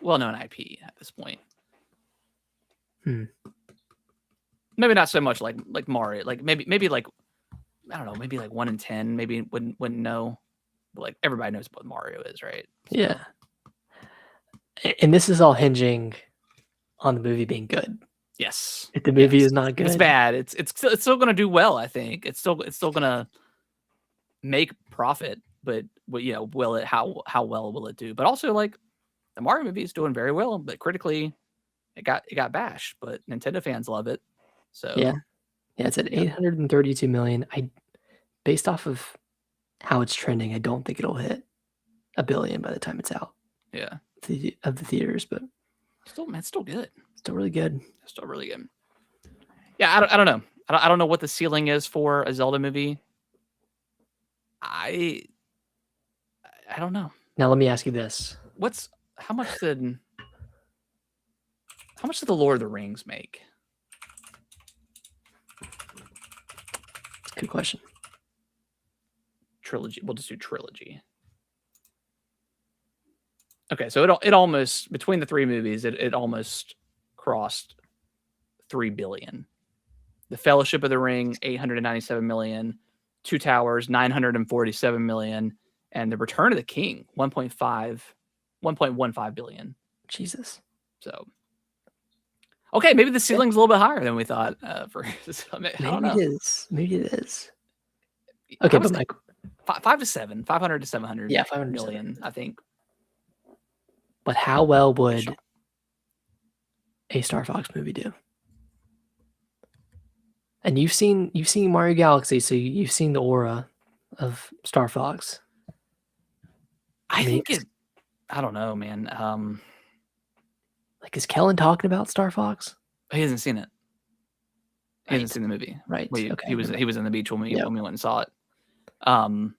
Well known IP at this point. Maybe not so much like Mario. Like maybe like, I don't know, maybe like 1 in 10 maybe wouldn't know. But like everybody knows what Mario is, right? So. Yeah. And this is all hinging on the movie being good. Yes. If the movie is not good, if it's bad. It's still going to do well. I think it's still going to make profit. But will it? How well will it do? But also like the Mario movie is doing very well. But critically, it got bashed. But Nintendo fans love it. So yeah, it's at 832 million. Based off of how it's trending, I don't think it'll hit $1 billion by the time it's out. Yeah, of the theaters, but it's still good. Still really good. Still really good. Yeah, I don't know. I don't know what the ceiling is for a Zelda movie. I don't know. Now let me ask you this: how much did the Lord of the Rings make? Good question. Trilogy. We'll just do trilogy. Okay, so it almost, between the three movies, it almost crossed 3 billion. The Fellowship of the Ring, 897 million. Two Towers, 947 million. and The Return of the King, 1.15 billion. Jesus. So, okay, maybe the ceiling's a little bit higher than we thought. For maybe it is. Maybe it is. Okay, but like 500 to 700 yeah, 500 million, I think. But how well would a Star Fox movie do? And you've seen Mario Galaxy, so you've seen the aura of Star Fox. I think it. I don't know, man. Like, is Kellen talking about Star Fox? He hasn't seen it. He hasn't seen the movie. Right. Okay. He was in the beach when we went and saw it. I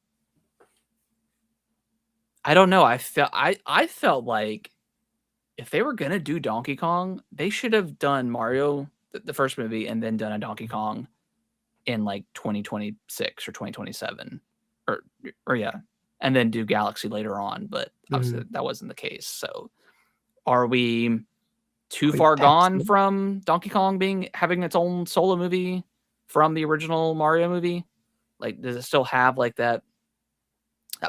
don't know. I felt like if they were gonna do Donkey Kong, they should have done Mario, the first movie, and then done a Donkey Kong in like 2026 or 2027, or yeah, and then do Galaxy later on. But obviously that wasn't the case. So, are we too far gone from Donkey Kong having its own solo movie from the original Mario movie? Like, does it still have like that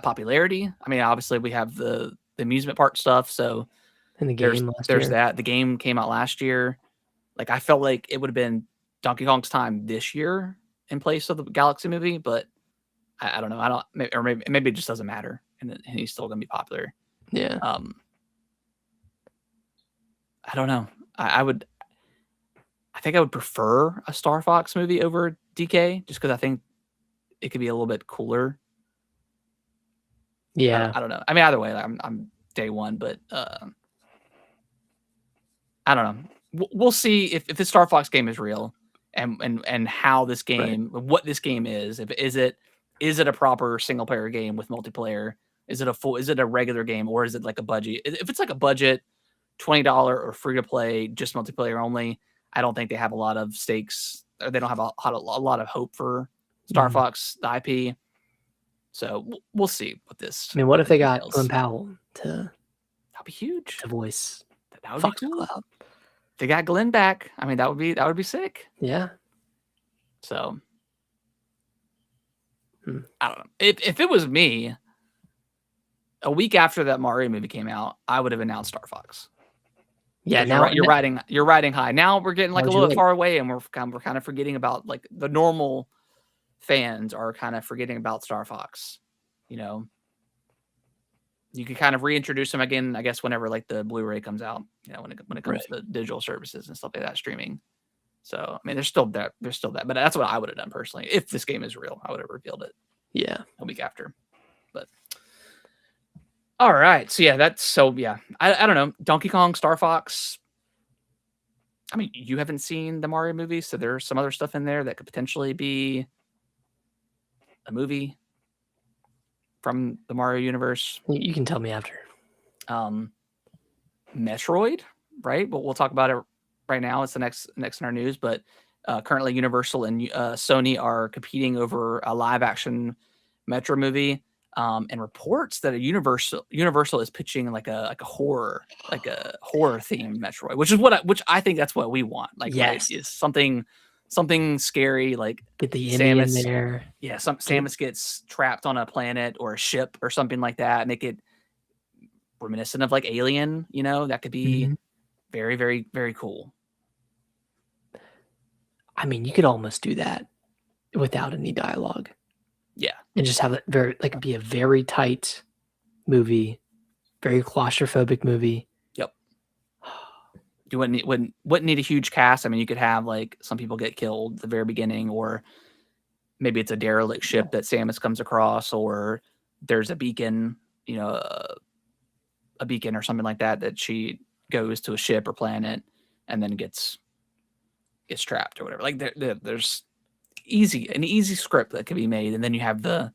popularity? I mean, obviously we have the amusement park stuff, so in the game there's that. The game came out last year. Like, I felt like it would have been Donkey Kong's time this year in place of the Galaxy movie, but I don't know. I don't, or maybe it just doesn't matter, and he's still gonna be popular. Yeah. I don't know. I think I would prefer a Star Fox movie over DK, just because I think it could be a little bit cooler. Yeah. I don't know. I mean, either way, I'm day one, but I don't know. We'll see if the Star Fox game is real, and how this game, what this game is. Is it a proper single player game with multiplayer? Is it a regular game, or is it like a budget? If it's like a budget $20 or free to play, just multiplayer only, I don't think they have a lot of stakes, or they don't have a lot of hope for Star Fox, the IP. So we'll see what this. I mean, what if they got Glenn Powell to? That'd be huge. To voice. That would be cool. Cloud. They got Glenn back. I mean, that would be sick. Yeah. So I don't know. If it was me, a week after that Mario movie came out, I would have announced Star Fox. Yeah, now you're riding high. Now we're getting like a little bit far away, and we're kind of forgetting about, like, the normal fans are kind of forgetting about Star Fox. You know, you can kind of reintroduce them again, I guess, whenever like the Blu-ray comes out. You know, when it comes to the digital services and stuff like that, streaming. So I mean, there's still that, but that's what I would have done personally. If this game is real, I would have revealed it. Yeah, a week after. But all right, so yeah, I don't know. Donkey Kong, Star Fox. I mean, you haven't seen the Mario movie, so there's some other stuff in there that could potentially be a movie from the Mario universe. You can tell me after. Metroid, right? But we'll talk about it right now. It's the next in our news. But currently, Universal and Sony are competing over a live-action Metro movie. And reports that Universal is pitching like a horror themed Metroid, which I think that's what we want. Like, yes, is something scary, like get the Samus in there. Yeah, Samus gets trapped on a planet or a ship or something like that. Make it reminiscent of like Alien. You know, that could be very, very, very cool. I mean, you could almost do that without any dialogue. Yeah, and just have it be a very tight movie, very claustrophobic movie. Yep. You wouldn't need a huge cast. I mean, you could have like some people get killed at the very beginning, or maybe it's a derelict ship that Samus comes across, or there's a beacon, a beacon or something like that she goes to a ship or planet and then gets trapped or whatever. Like there's an easy script that could be made, and then you have the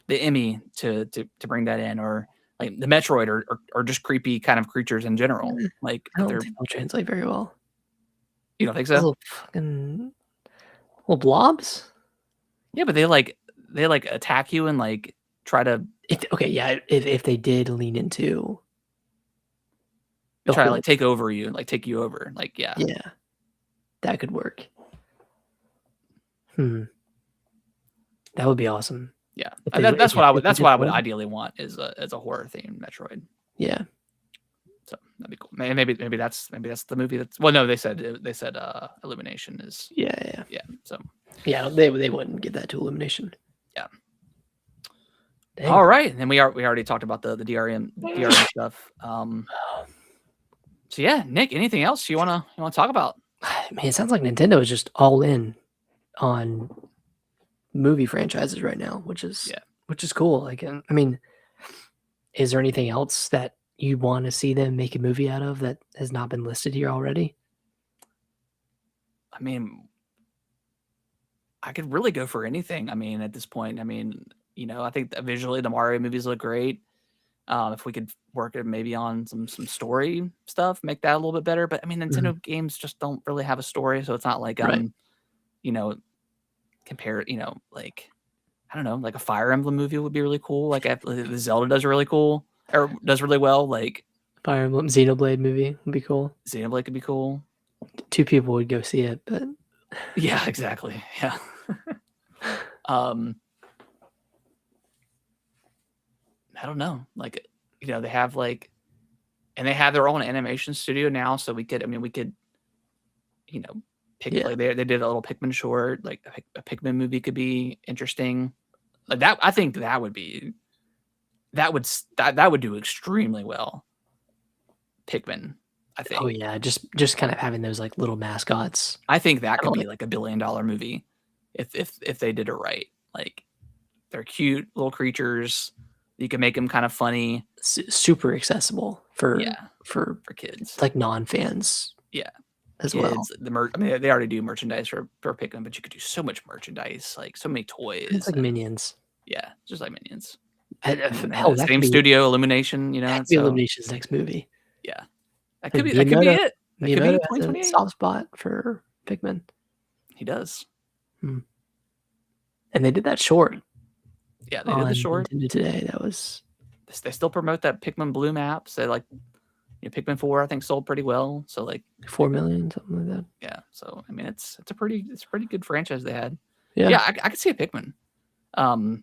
Emmy to bring that in, or like the Metroid or just creepy kind of creatures in general. Like, I don't think they'll translate very well. You don't think so? Little blobs. Yeah, but they attack you and like try to. If they did lean into. Try to like take over you, like take you over, like yeah, that could work. That would be awesome. Yeah, that's what I would. That's what I would ideally want is a horror themed Metroid. Yeah. So that'd be cool. Maybe that's the movie. That's well, no, they said Illumination is. Yeah. So yeah, they wouldn't give that to Illumination. Yeah. Dang. All right, and then we already talked about the DRM stuff. So yeah, Nick, anything else you wanna talk about? Man, it sounds like Nintendo is just all in on movie franchises right now, which is cool. Like, I mean, is there anything else that you want to see them make a movie out of that has not been listed here already? I mean, I could really go for anything. I mean, at this point, I mean, I think that visually the Mario movies look great. If we could work it maybe on some story stuff, make that a little bit better. But I mean, Nintendo games just don't really have a story, so it's not like compare like I don't know, like a Fire Emblem movie would be really cool. Like the Zelda does really cool or does really well. Like Fire Emblem Xenoblade movie would be cool. Xenoblade could be cool. 2 people would go see it, but yeah, exactly. Yeah. I don't know. Like, they have and they have their own animation studio now. So we could, pick, like they did a little Pikmin short, like a Pikmin movie could be interesting. Like that, I think that would do extremely well. Pikmin, I think. Oh yeah, just kind of having those like little mascots. I think that could be like $1 billion movie if they did it right. Like they're cute little creatures. You can make them kind of funny, super accessible for kids, like non-fans. Yeah, as well. I mean, they already do merchandise for Pikmin, but you could do so much merchandise, like so many toys. It's like Minions. Yeah, just like Minions. Hell, same studio, Illumination. That could be Illumination's next movie. Yeah, that could be it. That could be 2028. Soft spot for Pikmin. He does. And they did that short. Yeah, they did the short Nintendo today. That was. They still promote that Pikmin Blue map. So like, Pikmin 4 I think sold pretty well. So like 4 million, something like that. Yeah. So I mean, it's a pretty good franchise they had. Yeah. I could see a Pikmin. I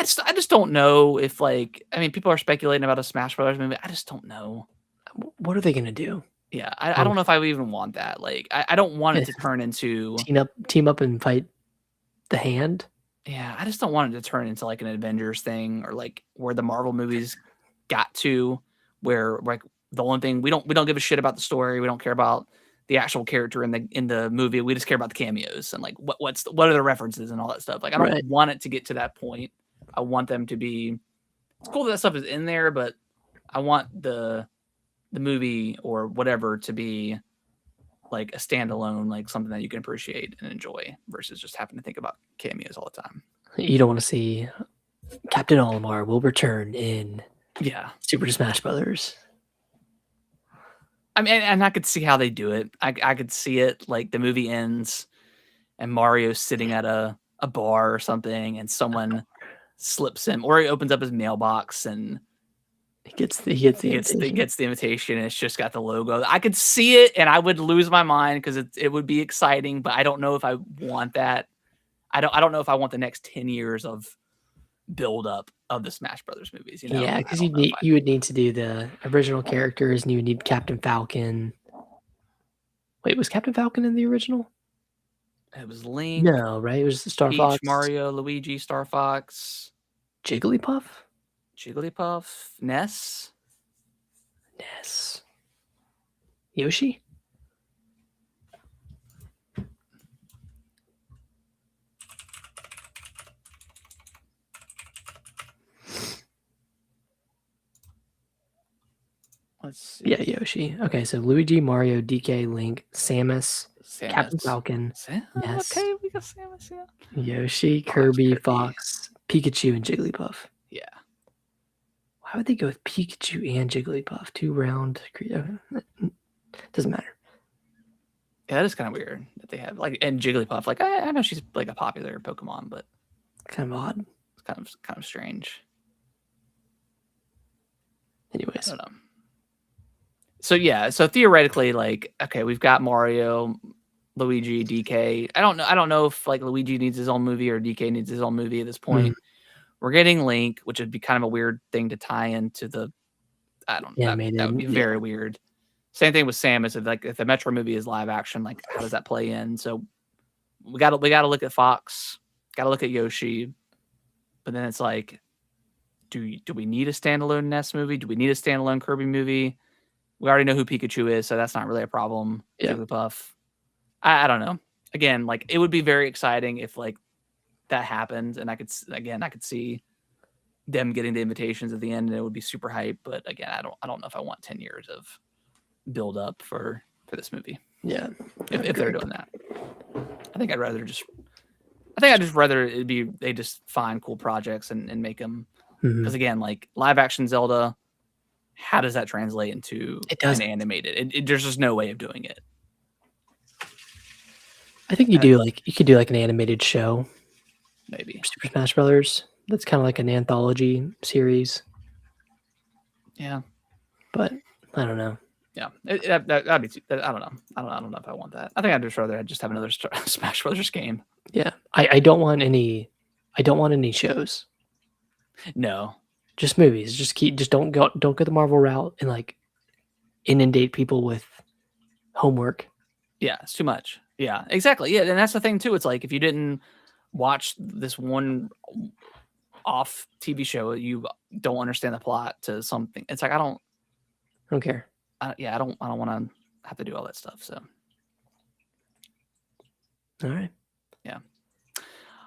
just don't know if people are speculating about a Smash Brothers movie. I just don't know. What are they gonna do? Yeah, I don't know if I would even want that. Like, I don't want it to turn into team up and fight the Hand. Yeah, I just don't want it to turn into like an Avengers thing or like where the Marvel movies got to, where like the only thing we don't give a shit about the story. We don't care about the actual character in the movie. We just care about the cameos and like what are the references and all that stuff. Like I don't want it to get to that point. I want them to be. It's cool that stuff is in there, but I want the movie or whatever to be like a standalone, like something that you can appreciate and enjoy versus just having to think about cameos all the time. You don't want to see Captain Olimar will return in Super Smash Brothers. I mean, and I could see how they do it. I could see it like the movie ends and Mario's sitting at a bar or something and someone slips him, or he opens up his mailbox and he gets the invitation and it's just got the logo. I could see it and I would lose my mind because it would be exciting, but I don't know if I want that. I don't know if I want the next 10 years of build up of the Smash Brothers movies. Yeah, because you would need to do the original characters and you would need Captain Falcon. Wait, was Captain Falcon in the original? It was Link. No, right? It was Star Peach, Fox, Mario, Luigi, Star Fox, Jigglypuff, Ness, Yoshi. Let's see. Yeah, Yoshi. Okay, so Luigi, Mario, DK, Link, Samus. Captain Falcon, Ness. Okay, we got Samus. Yeah. Yoshi, Kirby, Fox, Pikachu, and Jigglypuff. Yeah. Why would they go with Pikachu and Jigglypuff? 2 round. Doesn't matter. Yeah, that is kind of weird that they have and Jigglypuff. Like I know she's like a popular Pokemon, but kind of odd. It's kind of strange. Anyways, I don't know. So yeah, so theoretically, like, okay, we've got Mario, Luigi, DK. I don't know if like Luigi needs his own movie or DK needs his own movie at this point. We're getting Link, which would be kind of a weird thing to tie into the. I don't know. That would be very weird. Same thing with Samus. If the Metro movie is live action, like how does that play in? So we gotta look at Fox, gotta look at Yoshi, but then it's like, do we need a standalone NES movie? Do we need a standalone Kirby movie? We already know who Pikachu is, so that's not really a problem. Jigglypuff. I don't know. Again, like it would be very exciting if like that happened, and I could see them getting the invitations at the end, and it would be super hype. But again, I don't know if I want 10 years of build up for this movie. Yeah, if they're doing that, I think I'd just rather it be they just find cool projects and make them, because again, like live action Zelda, how does that translate into an animated? There's just no way of doing it. I think you could do like an animated show, maybe Super Smash Brothers. That's kind of like an anthology series. Yeah, but I don't know. Yeah, that'd be. I don't know. I don't know if I want that. I think I'd just rather have another Smash Brothers game. Yeah, I don't want any. I don't want any shows. No, just movies. Just don't go the Marvel route and like inundate people with homework. Yeah, it's too much. Yeah, exactly. Yeah, and that's the thing too. It's like if you didn't watch this one off TV show, you don't understand the plot to something. It's like I don't care. I don't want to have to do all that stuff. So, all right. Yeah.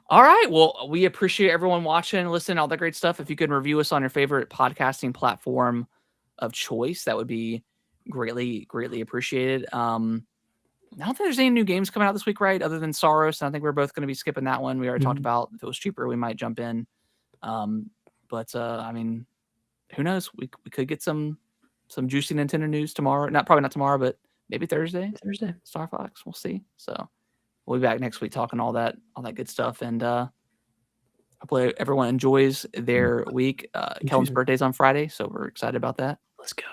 All right. Well, we appreciate everyone watching, listening, all that great stuff. If you could review us on your favorite podcasting platform of choice, that would be greatly, greatly appreciated. I don't think there's any new games coming out this week, right? Other than Soros. I think we're both going to be skipping that one. We already talked about if it was cheaper, we might jump in. But I mean, who knows? We could get some juicy Nintendo news tomorrow. Probably not tomorrow, but maybe Thursday. Star Fox. We'll see. So we'll be back next week talking all that good stuff. And hopefully everyone enjoys their week. Kellen's birthday's on Friday, so we're excited about that. Let's go.